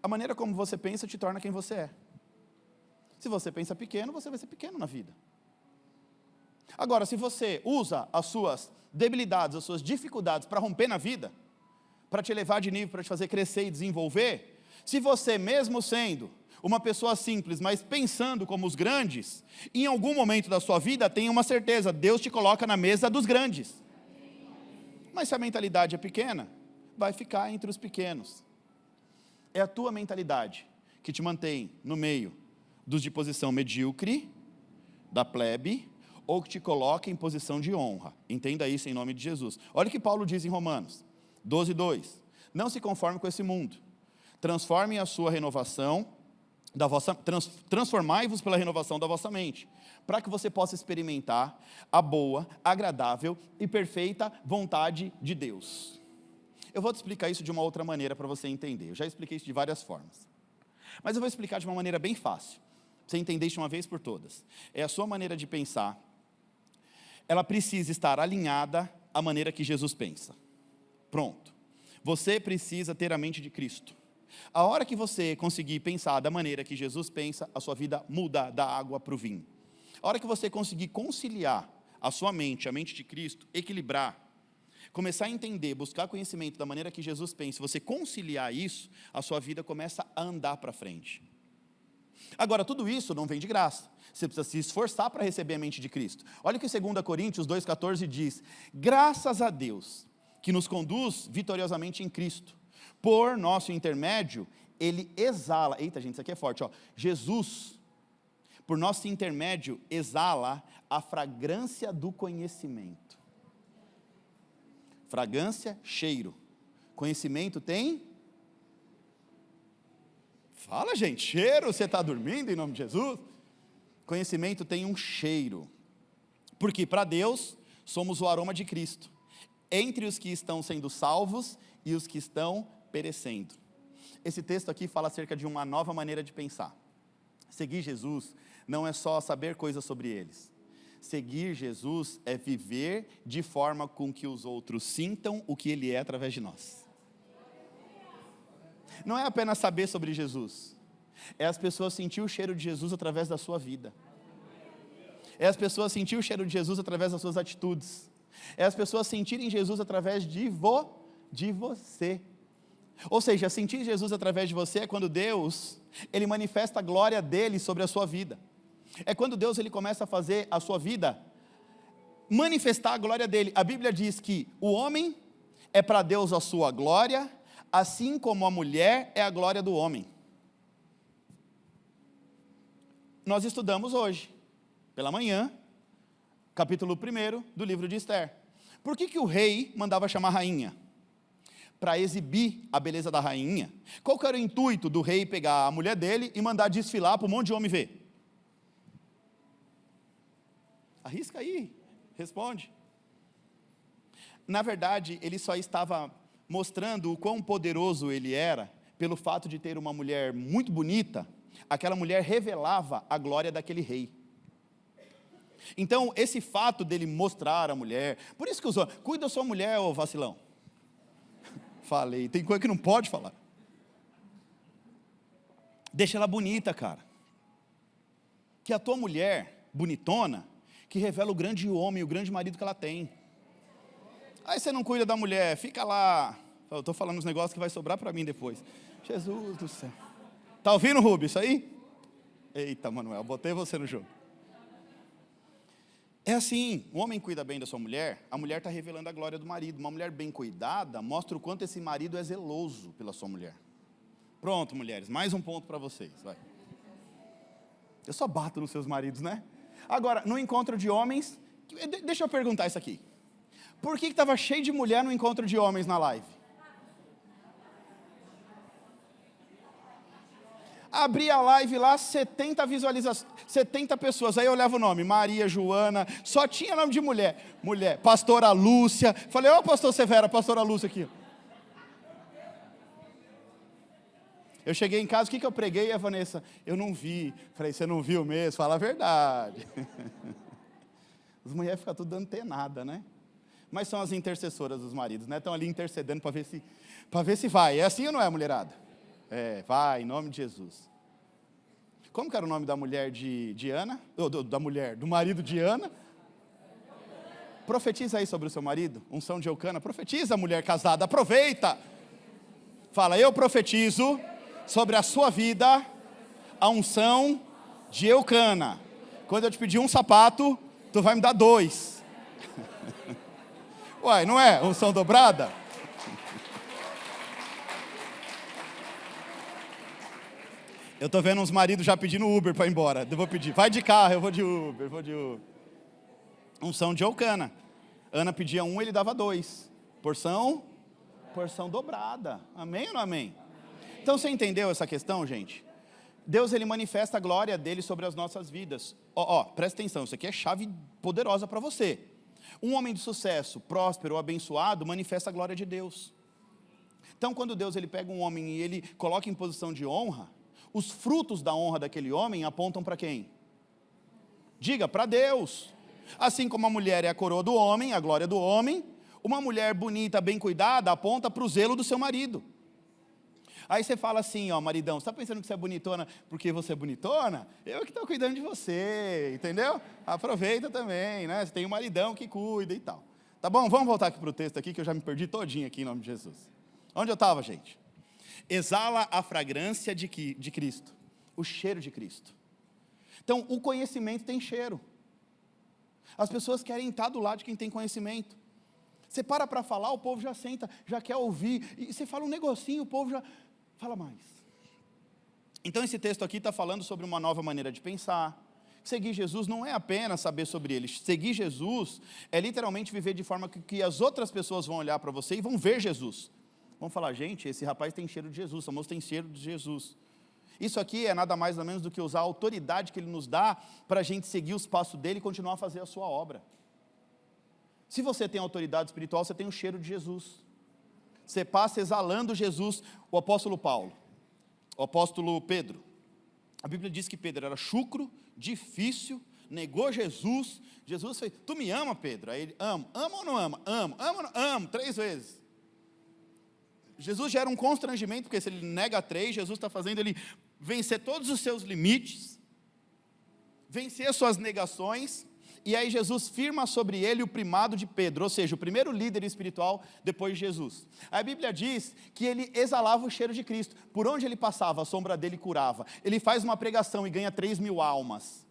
A maneira como você pensa te torna quem você é. Se você pensa pequeno, você vai ser pequeno na vida. Agora, se você usa as suas debilidades, as suas dificuldades para romper na vida, para te elevar de nível, para te fazer crescer e desenvolver, se você mesmo sendo uma pessoa simples, mas pensando como os grandes, em algum momento da sua vida, tenha uma certeza, Deus te coloca na mesa dos grandes. Mas se a mentalidade é pequena, vai ficar entre os pequenos. É a tua mentalidade que te mantém no meio dos de posição medíocre, da plebe, ou que te coloca em posição de honra. Entenda isso em nome de Jesus. Olha o que Paulo diz em Romanos. 12:2. Não se conforme com esse mundo. Transforme a sua renovação, transformai-vos pela renovação da vossa mente, para que você possa experimentar a boa, agradável e perfeita vontade de Deus. Eu vou te explicar isso de uma outra maneira para você entender. Eu já expliquei isso de várias formas. Mas eu vou explicar de uma maneira bem fácil, para você entender isso de uma vez por todas. É a sua maneira de pensar. Ela precisa estar alinhada à maneira que Jesus pensa. Pronto. Você precisa ter a mente de Cristo. A hora que você conseguir pensar da maneira que Jesus pensa, a sua vida muda da água para o vinho. A hora que você conseguir conciliar a sua mente, a mente de Cristo, equilibrar, começar a entender, buscar conhecimento da maneira que Jesus pensa, você conciliar isso, a sua vida começa a andar para frente. Agora, tudo isso não vem de graça. Você precisa se esforçar para receber a mente de Cristo. Olha o que 2 Coríntios 2,14 diz: graças a Deus, que nos conduz vitoriosamente em Cristo. Por nosso intermédio, Ele exala. Eita, gente, isso aqui é forte, ó. Jesus, por nosso intermédio, exala a fragrância do conhecimento. Fragrância, cheiro. Conhecimento tem? Fala, gente, cheiro, você está dormindo em nome de Jesus? Conhecimento tem um cheiro. Porque para Deus, somos o aroma de Cristo, entre os que estão sendo salvos e os que estão perecendo. Esse texto aqui fala acerca de uma nova maneira de pensar. Seguir Jesus não é só saber coisas sobre eles. Seguir Jesus é viver de forma com que os outros sintam o que Ele é através de nós. Não é apenas saber sobre Jesus, é as pessoas sentir o cheiro de Jesus através da sua vida. É as pessoas sentir o cheiro de Jesus através das suas atitudes. É as pessoas sentirem Jesus através de você. Ou seja, sentir Jesus através de você é quando Deus, Ele manifesta a glória dEle sobre a sua vida. É quando Deus, Ele começa a fazer a sua vida manifestar a glória dEle. A Bíblia diz que o homem é para Deus a sua glória, assim como a mulher é a glória do homem. Nós estudamos hoje, pela manhã, capítulo 1 do livro de Esther. Por que o rei mandava chamar a rainha? Para exibir a beleza da rainha. Qual que era o intuito do rei pegar a mulher dele e mandar desfilar para um monte de homem ver? Arrisca aí, responde. Na verdade, ele só estava mostrando o quão poderoso ele era, pelo fato de ter uma mulher muito bonita. Aquela mulher revelava a glória daquele rei. Então, esse fato dele mostrar a mulher, por isso que os homens, cuida da sua mulher, ô vacilão. Falei, tem coisa que não pode falar. Deixa ela bonita, cara. Que a tua mulher, bonitona, que revela o grande homem, o grande marido que ela tem. Aí você não cuida da mulher, fica lá. Eu estou falando uns negócios que vai sobrar para mim depois. Jesus do céu. Tá ouvindo, Rubio, isso aí? Eita, Manuel, botei você no jogo. É assim, o homem cuida bem da sua mulher, a mulher está revelando a glória do marido. Uma mulher bem cuidada mostra o quanto esse marido é zeloso pela sua mulher. Pronto, mulheres, mais um ponto para vocês, vai. Eu só bato nos seus maridos, né? Agora, no encontro de homens, deixa eu perguntar isso aqui. Por que estava cheio de mulher no encontro de homens na live? Abri a live lá, 70 visualizações, 70 pessoas, aí eu olhava o nome, Maria, Joana, só tinha nome de mulher, pastora Lúcia, falei, ô pastor Severa, pastora Lúcia aqui. Eu cheguei em casa, o que eu preguei? A Vanessa, eu não vi. Falei, você não viu mesmo? Fala a verdade. As mulheres ficam tudo antenada, né? Mas são as intercessoras dos maridos, né? Estão ali intercedendo para ver se vai. É assim ou não é, mulherada? É, vai, em nome de Jesus. Como que era o nome da mulher de Ana? Do marido de Ana? Profetiza aí sobre o seu marido, unção de Eucana. Profetiza, mulher casada, aproveita. Fala, eu profetizo sobre a sua vida a unção de Eucana. Quando eu te pedir um sapato, tu vai me dar 2. Uai, não é? Unção dobrada? Eu estou vendo uns maridos já pedindo Uber para ir embora. Eu vou pedir, vai de carro, eu vou de Uber, Unção de Eucana. Ana pedia 1, ele dava 2. Porção Porção dobrada. Amém ou não amém? Então você entendeu essa questão, gente? Deus, ele manifesta a glória dele sobre as nossas vidas. Presta atenção, isso aqui é chave poderosa para você. Um homem de sucesso, próspero, abençoado, manifesta a glória de Deus. Então, quando Deus ele pega um homem e ele coloca em posição de honra, os frutos da honra daquele homem apontam para quem? Diga, para Deus. Assim como a mulher é a coroa do homem, a glória do homem, uma mulher bonita, bem cuidada, aponta para o zelo do seu marido. Aí você fala assim, maridão, você está pensando que você é bonitona porque você é bonitona? Eu que estou cuidando de você, entendeu? Aproveita também, né? Você tem um maridão que cuida e tal. Tá bom? Vamos voltar aqui para o texto aqui, que eu já me perdi todinho aqui em nome de Jesus. Onde eu estava, gente? Exala a fragrância de Cristo, o cheiro de Cristo. Então, o conhecimento tem cheiro. As pessoas querem estar do lado de quem tem conhecimento. Você para falar, o povo já senta, já quer ouvir. E você fala um negocinho, o povo já fala mais. Então, esse texto aqui está falando sobre uma nova maneira de pensar. Seguir Jesus não é apenas saber sobre ele. Seguir Jesus é literalmente viver de forma que as outras pessoas vão olhar para você e vão ver Jesus. Vão falar, gente, esse rapaz tem cheiro de Jesus, essa moça tem cheiro de Jesus. Isso aqui é nada mais nada menos do que usar a autoridade que ele nos dá para a gente seguir os passos dele e continuar a fazer a sua obra. Se você tem autoridade espiritual, você tem o cheiro de Jesus. Você passa exalando Jesus. O apóstolo Paulo, o apóstolo Pedro, a Bíblia diz que Pedro era chucro, difícil, negou Jesus. Jesus fez, tu me ama, Pedro? Aí ele, amo ou não ama? Amo, 3 vezes. Jesus gera um constrangimento, porque se ele nega 3, Jesus está fazendo ele vencer todos os seus limites, vencer as suas negações, e aí Jesus firma sobre ele o primado de Pedro, ou seja, o primeiro líder espiritual depois de Jesus. A Bíblia diz que ele exalava o cheiro de Cristo, por onde ele passava, a sombra dele curava. Ele faz uma pregação e ganha 3.000 almas,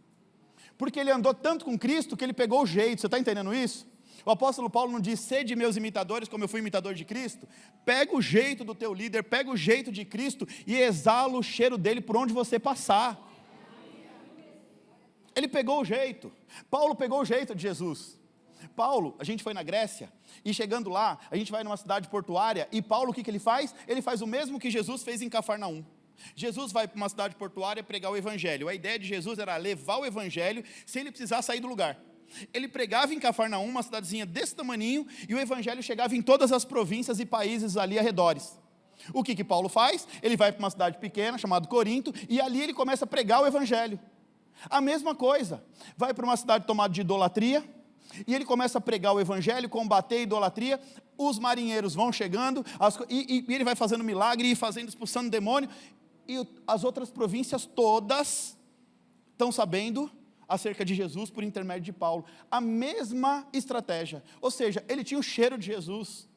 porque ele andou tanto com Cristo que ele pegou o jeito. Você está entendendo isso? O apóstolo Paulo não diz, sede meus imitadores, como eu fui imitador de Cristo. Pega o jeito do teu líder, pega o jeito de Cristo e exala o cheiro dele por onde você passar. Ele pegou o jeito. Paulo pegou o jeito de Jesus. Paulo, a gente foi na Grécia, e chegando lá, a gente vai numa cidade portuária, e Paulo, o que ele faz? Ele faz o mesmo que Jesus fez em Cafarnaum. Jesus vai para uma cidade portuária pregar o evangelho. A ideia de Jesus era levar o evangelho sem ele precisar sair do lugar. Ele pregava em Cafarnaum, uma cidadezinha desse tamaninho, e o evangelho chegava em todas as províncias e países ali arredores. O que Paulo faz? Ele vai para uma cidade pequena, chamada Corinto, e ali ele começa a pregar o evangelho. A mesma coisa, vai para uma cidade tomada de idolatria, e ele começa a pregar o evangelho, combater a idolatria. Os marinheiros vão chegando, e ele vai fazendo milagre, e fazendo, expulsando demônio, e as outras províncias todas estão sabendo acerca de Jesus por intermédio de Paulo. A mesma estratégia, ou seja, ele tinha o cheiro de Jesus,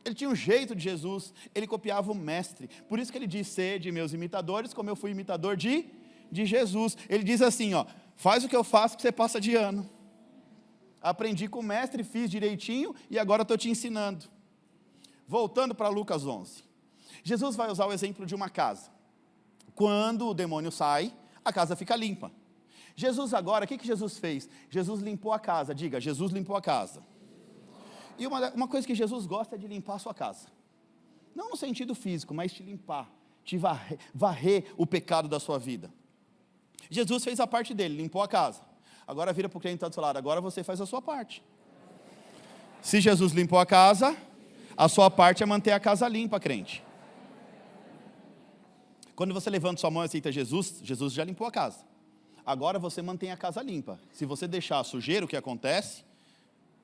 ele tinha o jeito de Jesus, ele copiava o mestre. Por isso que ele diz, sede meus imitadores, como eu fui imitador de Jesus. Ele diz assim, faz o que eu faço que você passa de ano. Aprendi com o mestre, fiz direitinho e agora estou te ensinando. Voltando para Lucas 11. Jesus vai usar o exemplo de uma casa. Quando o demônio sai, a casa fica limpa. Jesus agora, o que Jesus fez? Jesus limpou a casa. Diga, Jesus limpou a casa. E uma coisa que Jesus gosta é de limpar a sua casa. Não no sentido físico, mas te limpar, te varrer o pecado da sua vida. Jesus fez a parte dele, limpou a casa. Agora vira para o crente que está do seu lado, agora você faz a sua parte. Se Jesus limpou a casa, a sua parte é manter a casa limpa, crente. Quando você levanta sua mão e aceita Jesus, Jesus já limpou a casa. Agora você mantém a casa limpa. Se você deixar a sujeira, o que acontece?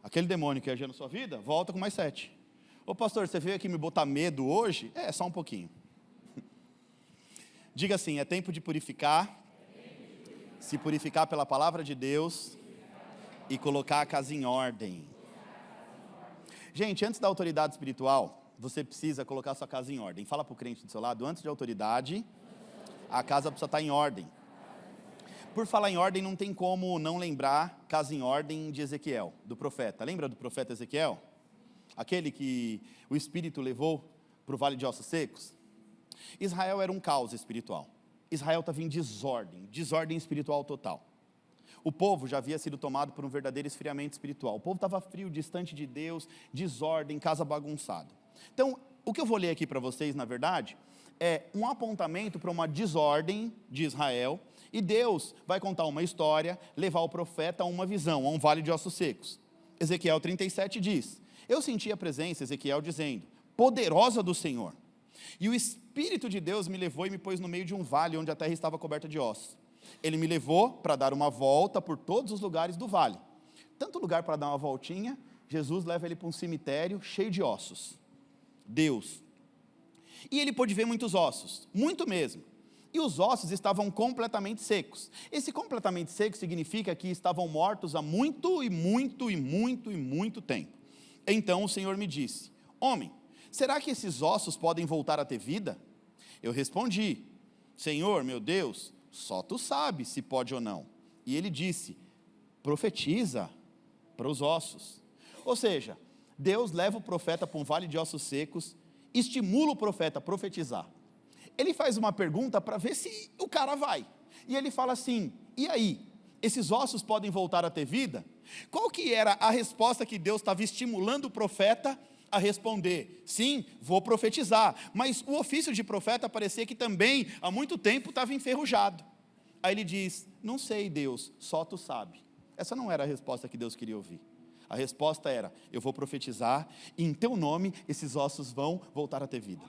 Aquele demônio que agia na sua vida, volta com mais 7. Ô pastor, você veio aqui me botar medo hoje? Só um pouquinho. Diga assim, é tempo de purificar, se purificar pela palavra de Deus e colocar a casa em ordem. Gente, antes da autoridade espiritual, você precisa colocar a sua casa em ordem. Fala para o crente do seu lado, antes de autoridade, a casa precisa estar em ordem. Por falar em ordem, não tem como não lembrar casa em ordem de Ezequiel, do profeta. Lembra do profeta Ezequiel? Aquele que o Espírito levou para o vale de ossos secos? Israel era um caos espiritual. Israel estava em desordem espiritual total. O povo já havia sido tomado por um verdadeiro esfriamento espiritual. O povo estava frio, distante de Deus, desordem, casa bagunçada. Então, o que eu vou ler aqui para vocês, na verdade, é um apontamento para uma desordem de Israel, e Deus vai contar uma história, levar o profeta a uma visão, a um vale de ossos secos. Ezequiel 37 diz: eu senti a presença, Ezequiel dizendo, poderosa do Senhor, e o Espírito de Deus me levou e me pôs no meio de um vale, onde a terra estava coberta de ossos. Ele me levou para dar uma volta por todos os lugares do vale. Tanto lugar para dar uma voltinha, Jesus leva ele para um cemitério cheio de ossos. Deus. E ele pôde ver muitos ossos, muito mesmo. E os ossos estavam completamente secos. Esse completamente seco significa que estavam mortos há muito tempo. Então o Senhor me disse: homem, será que esses ossos podem voltar a ter vida? Eu respondi: Senhor, meu Deus, só tu sabes se pode ou não. E ele disse: profetiza para os ossos. Ou seja, Deus leva o profeta para um vale de ossos secos, estimula o profeta a profetizar. Ele faz uma pergunta para ver se o cara vai. E ele fala assim: e aí, esses ossos podem voltar a ter vida? Qual que era a resposta que Deus estava estimulando o profeta a responder? Sim, vou profetizar. Mas o ofício de profeta parecia que também, há muito tempo, estava enferrujado. Aí ele diz: não sei, Deus, só tu sabe. Essa não era a resposta que Deus queria ouvir. A resposta era: eu vou profetizar, e em teu nome esses ossos vão voltar a ter vida.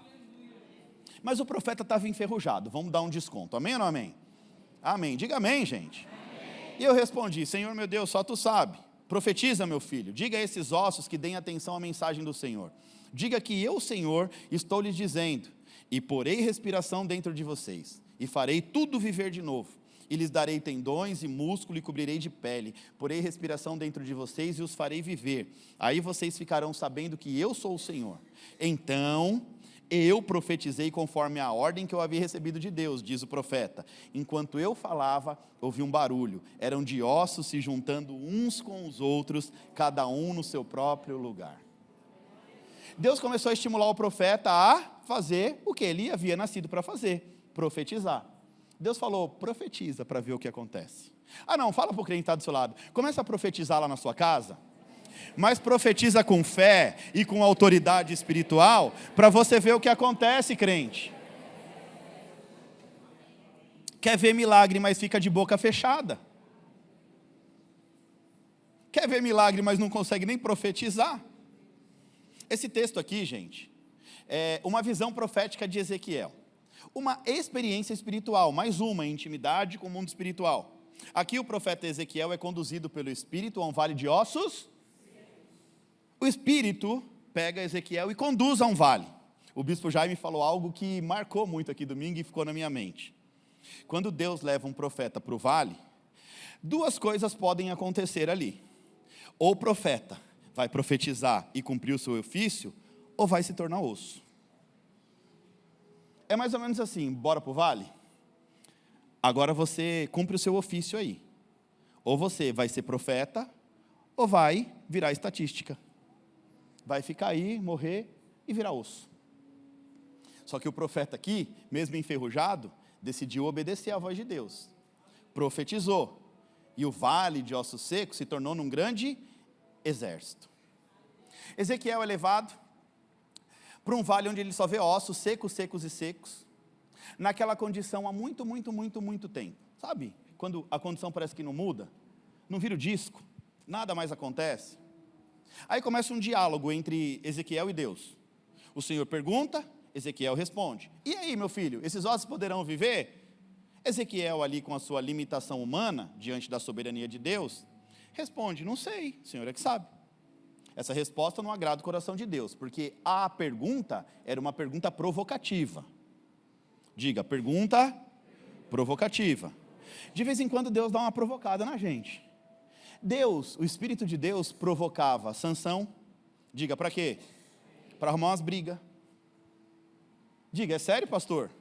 Mas o profeta estava enferrujado, vamos dar um desconto, amém ou não amém? Amém, diga amém, gente. Amém. E eu respondi: Senhor meu Deus, só tu sabe. Profetiza, meu filho, diga a esses ossos que deem atenção à mensagem do Senhor. Diga que eu, Senhor, estou lhes dizendo: e porei respiração dentro de vocês, e farei tudo viver de novo. E lhes darei tendões e músculo e cobrirei de pele. Porei respiração dentro de vocês e os farei viver. Aí vocês ficarão sabendo que eu sou o Senhor. Então eu profetizei conforme a ordem que eu havia recebido de Deus, diz o profeta. Enquanto eu falava, ouvi um barulho. Eram de ossos se juntando uns com os outros, cada um no seu próprio lugar. Deus começou a estimular o profeta a fazer o que ele havia nascido para fazer: profetizar. Deus falou: profetiza para ver o que acontece. Ah não, fala para o crente que está do seu lado: começa a profetizar lá na sua casa, mas profetiza com fé e com autoridade espiritual, para você ver o que acontece, crente. Quer ver milagre, mas fica de boca fechada. Quer ver milagre, mas não consegue nem profetizar. Esse texto aqui, gente, é uma visão profética de Ezequiel. Uma experiência espiritual, mais uma, intimidade com o mundo espiritual. Aqui o profeta Ezequiel é conduzido pelo Espírito a um vale de ossos. O Espírito pega Ezequiel e conduz a um vale. O bispo Jaime falou algo que marcou muito aqui domingo e ficou na minha mente. Quando Deus leva um profeta para o vale, duas coisas podem acontecer ali. Ou o profeta vai profetizar e cumprir o seu ofício, ou vai se tornar osso. É mais ou menos assim: bora para o vale? Agora você cumpre o seu ofício aí. Ou você vai ser profeta, ou vai virar estatística. Vai ficar aí, morrer e virar osso. Só que o profeta aqui, mesmo enferrujado, decidiu obedecer à voz de Deus. Profetizou. E o vale de ossos secos se tornou num grande exército. Ezequiel é levado para um vale onde ele só vê ossos secos, secos e secos, naquela condição há muito tempo. Sabe, quando a condição parece que não muda, não vira o disco, nada mais acontece. Aí começa um diálogo entre Ezequiel e Deus. O Senhor pergunta, Ezequiel responde: e aí, meu filho, esses ossos poderão viver? Ezequiel, ali com a sua limitação humana, diante da soberania de Deus, responde: não sei, o Senhor é que sabe. Essa resposta não agrada o coração de Deus, porque a pergunta era uma pergunta provocativa. Diga, pergunta provocativa. De vez em quando Deus dá uma provocada na gente. Deus, o Espírito de Deus provocava Sansão. Diga, para quê? Para arrumar umas brigas. Diga, é sério, pastor?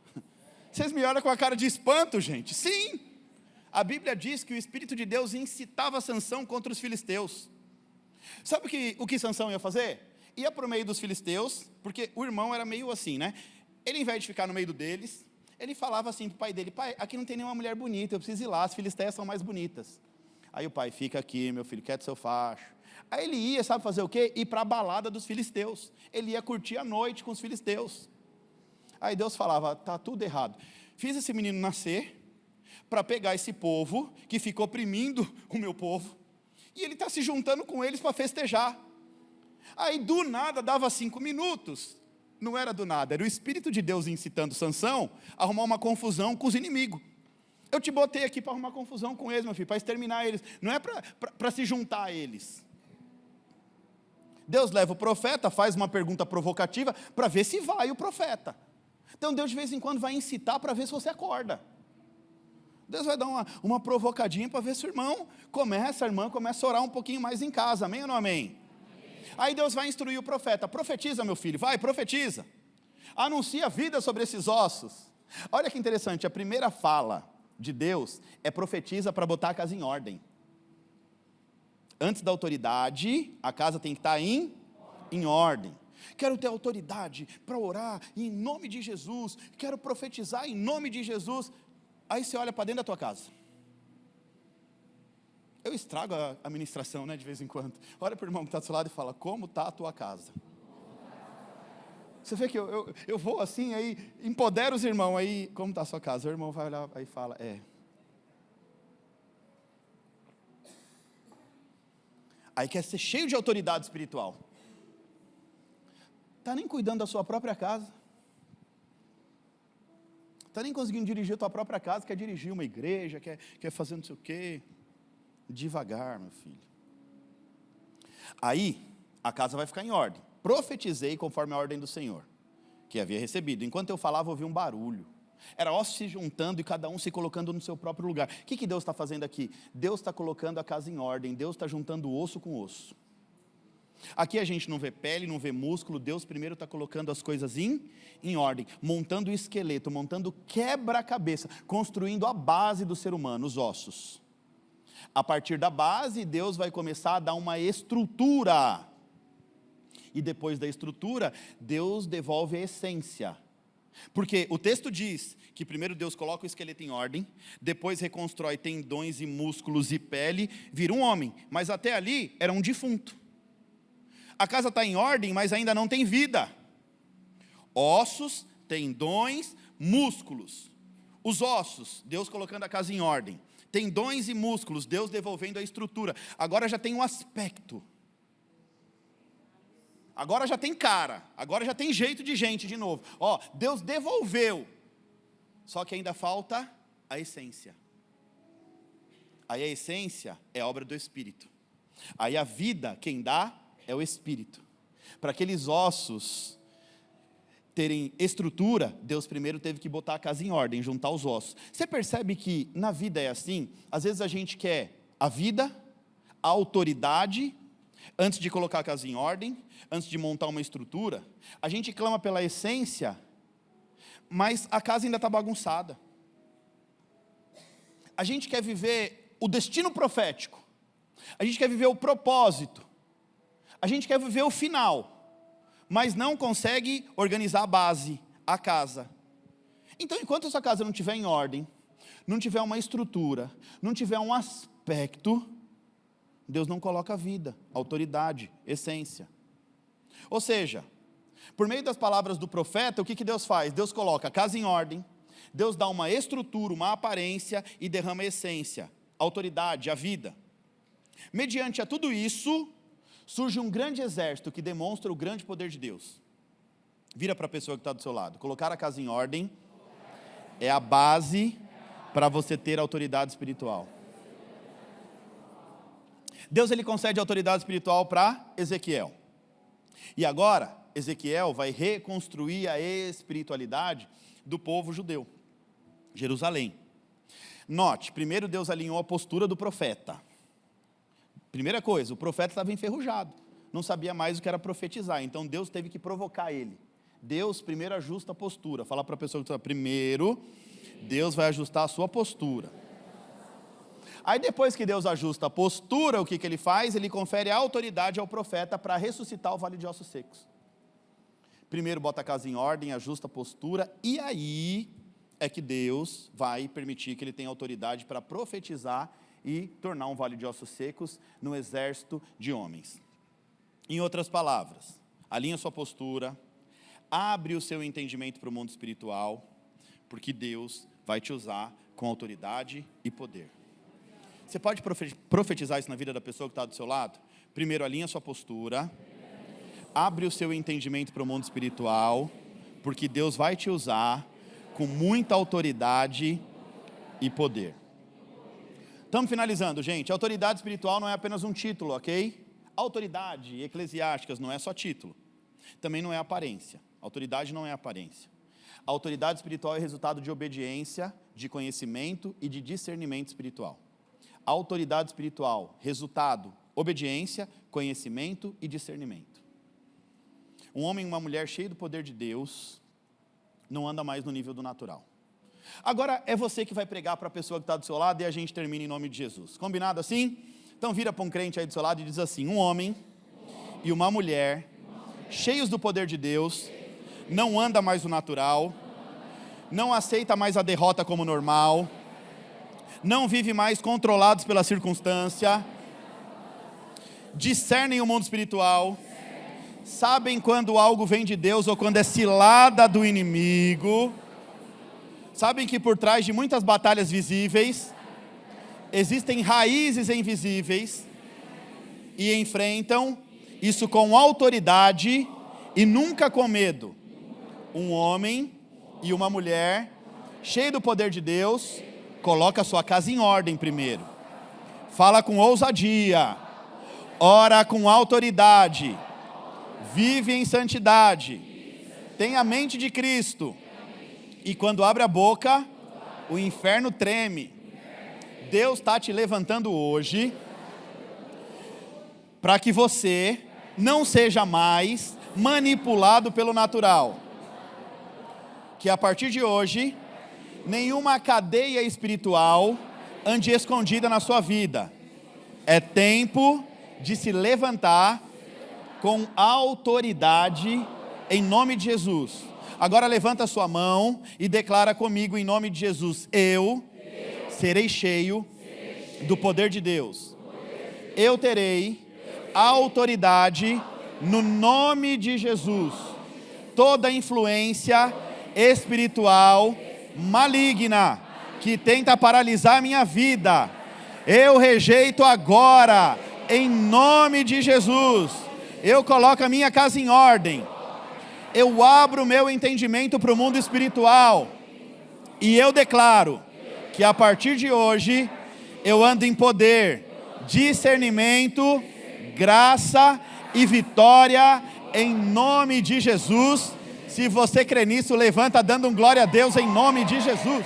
Vocês me olham com a cara de espanto, gente. Sim! A Bíblia diz que o Espírito de Deus incitava Sansão contra os filisteus. Sabe o que Sansão ia fazer? Ia para o meio dos filisteus, porque o irmão era meio assim, né? Ele, ao invés de ficar no meio deles, ele falava assim para o pai dele: pai, aqui não tem nenhuma mulher bonita, eu preciso ir lá, as filisteias são mais bonitas. Aí o pai: fica aqui, meu filho, quieto seu facho, Aí ele ia, sabe fazer o quê? Ir para a balada dos filisteus. Ele ia curtir a noite com os filisteus. Aí Deus falava, está tudo errado. Fiz esse menino nascer para pegar esse povo que ficou oprimindo o meu povo. E ele está se juntando com eles para festejar. Aí do nada dava 5 minutos. Não era do nada, era o Espírito de Deus incitando Sansão a arrumar uma confusão com os inimigos. Eu te botei aqui para arrumar confusão com eles, meu filho, para exterminar eles. Não é para se juntar a eles. Deus leva o profeta, faz uma pergunta provocativa para ver se vai o profeta. Então Deus de vez em quando vai incitar para ver se você acorda. Deus vai dar uma provocadinha para ver se o irmão começa, a irmã começa a orar um pouquinho mais em casa, amém ou não amém? Aí Deus vai instruir o profeta, profetiza meu filho, vai, profetiza. Anuncia vida sobre esses ossos. Olha que interessante, a primeira fala de Deus é profetiza para botar a casa em ordem. Antes da autoridade, a casa tem que estar em ordem. Quero ter autoridade para orar em nome de Jesus, quero profetizar em nome de Jesus. Aí você olha para dentro da tua casa. Eu estrago a ministração, né, de vez em quando. Olha para o irmão que está do seu lado e fala, como está a tua casa? Você vê que eu vou assim, aí empodero os irmãos, aí, como está a sua casa? O irmão vai olhar e fala, Aí quer ser cheio de autoridade espiritual. Está nem cuidando da sua própria casa. Está nem conseguindo dirigir a tua própria casa, quer dirigir uma igreja, quer fazer não sei o quê. Devagar, meu filho. Aí, a casa vai ficar em ordem. Profetizei conforme a ordem do Senhor, que havia recebido. Enquanto eu falava, ouvi um barulho. Era ossos se juntando e cada um se colocando no seu próprio lugar. O que Deus está fazendo aqui? Deus está colocando a casa em ordem. Deus está juntando osso com osso. Aqui a gente não vê pele, não vê músculo. Deus primeiro está colocando as coisas em ordem. Montando o esqueleto, montando o quebra-cabeça. Construindo a base do ser humano, os ossos. A partir da base, Deus vai começar a dar uma estrutura. E depois da estrutura, Deus devolve a essência. Porque o texto diz que primeiro Deus coloca o esqueleto em ordem, depois reconstrói tendões e músculos e pele, vira um homem. Mas até ali era um defunto. A casa está em ordem, mas ainda não tem vida. Ossos, tendões, músculos. Os ossos, Deus colocando a casa em ordem. Tendões e músculos, Deus devolvendo a estrutura. Agora já tem um aspecto. Agora já tem cara. Agora já tem jeito de gente de novo. Deus devolveu. Só que ainda falta a essência. Aí a essência é obra do Espírito. Aí a vida, quem dá, é o Espírito. Para aqueles ossos terem estrutura, Deus primeiro teve que botar a casa em ordem, juntar os ossos. Você percebe que na vida é assim? Às vezes a gente quer a vida, a autoridade, antes de colocar a casa em ordem, antes de montar uma estrutura. A gente clama pela essência, mas a casa ainda está bagunçada. A gente quer viver o destino profético. A gente quer viver o propósito. A gente quer viver o final. Mas não consegue organizar a base, a casa. Então, enquanto essa casa não estiver em ordem, não tiver uma estrutura, não tiver um aspecto, Deus não coloca vida, autoridade, essência. Ou seja, por meio das palavras do profeta, o que Deus faz? Deus coloca a casa em ordem, Deus dá uma estrutura, uma aparência e derrama a essência, a autoridade, a vida. Mediante a tudo isso, surge um grande exército que demonstra o grande poder de Deus. Vira para a pessoa que está do seu lado. Colocar a casa em ordem é a base para você ter autoridade espiritual. Deus ele concede autoridade espiritual para Ezequiel. E agora, Ezequiel vai reconstruir a espiritualidade do povo judeu. Jerusalém. Note, primeiro Deus alinhou a postura do profeta. Primeira coisa, o profeta estava enferrujado, não sabia mais o que era profetizar, então Deus teve que provocar ele. Deus primeiro ajusta a postura, fala para a pessoa que está primeiro, Deus vai ajustar a sua postura. Aí depois que Deus ajusta a postura, o que ele faz? Ele confere a autoridade ao profeta para ressuscitar o vale de ossos secos. Primeiro bota a casa em ordem, ajusta a postura, e aí é que Deus vai permitir que ele tenha autoridade para profetizar e tornar um vale de ossos secos no exército de homens. Em outras palavras, alinha sua postura, abre o seu entendimento para o mundo espiritual, porque Deus vai te usar com autoridade e poder. Você pode profetizar isso na vida da pessoa que está do seu lado? Primeiro, alinha sua postura, abre o seu entendimento para o mundo espiritual, porque Deus vai te usar com muita autoridade e poder. Estamos finalizando, gente. Autoridade espiritual não é apenas um título, ok? Autoridade eclesiásticas não é só título. Também não é aparência. Autoridade não é aparência. A autoridade espiritual é resultado de obediência, de conhecimento e de discernimento espiritual. A autoridade espiritual, resultado, obediência, conhecimento e discernimento. Um homem e uma mulher cheio do poder de Deus não anda mais no nível do natural. Agora é você que vai pregar para a pessoa que está do seu lado e a gente termina em nome de Jesus. Combinado assim? Então vira para um crente aí do seu lado e diz assim: um homem e uma mulher cheios do poder de Deus não anda mais no natural, não aceita mais a derrota como normal, não vive mais controlados pela circunstância, discernem o mundo espiritual, sabem quando algo vem de Deus ou quando é cilada do inimigo, sabem que por trás de muitas batalhas visíveis, existem raízes invisíveis e enfrentam isso com autoridade e nunca com medo. Um homem e uma mulher, cheio do poder de Deus, coloca a sua casa em ordem primeiro. Fala com ousadia, ora com autoridade, vive em santidade, tem a mente de Cristo. E quando abre a boca, o inferno treme. Deus está te levantando hoje para que você não seja mais manipulado pelo natural. Que a partir de hoje, nenhuma cadeia espiritual ande escondida na sua vida. É tempo de se levantar com autoridade em nome de Jesus. Agora levanta a sua mão e declara comigo em nome de Jesus: eu serei cheio do poder de Deus. Eu terei autoridade no nome de Jesus. Toda influência espiritual maligna que tenta paralisar a minha vida, eu rejeito agora em nome de Jesus. Eu coloco a minha casa em ordem. Eu abro o meu entendimento para o mundo espiritual. E eu declaro que a partir de hoje, eu ando em poder, discernimento, graça e vitória em nome de Jesus. Se você crê nisso, levanta dando um glória a Deus em nome de Jesus.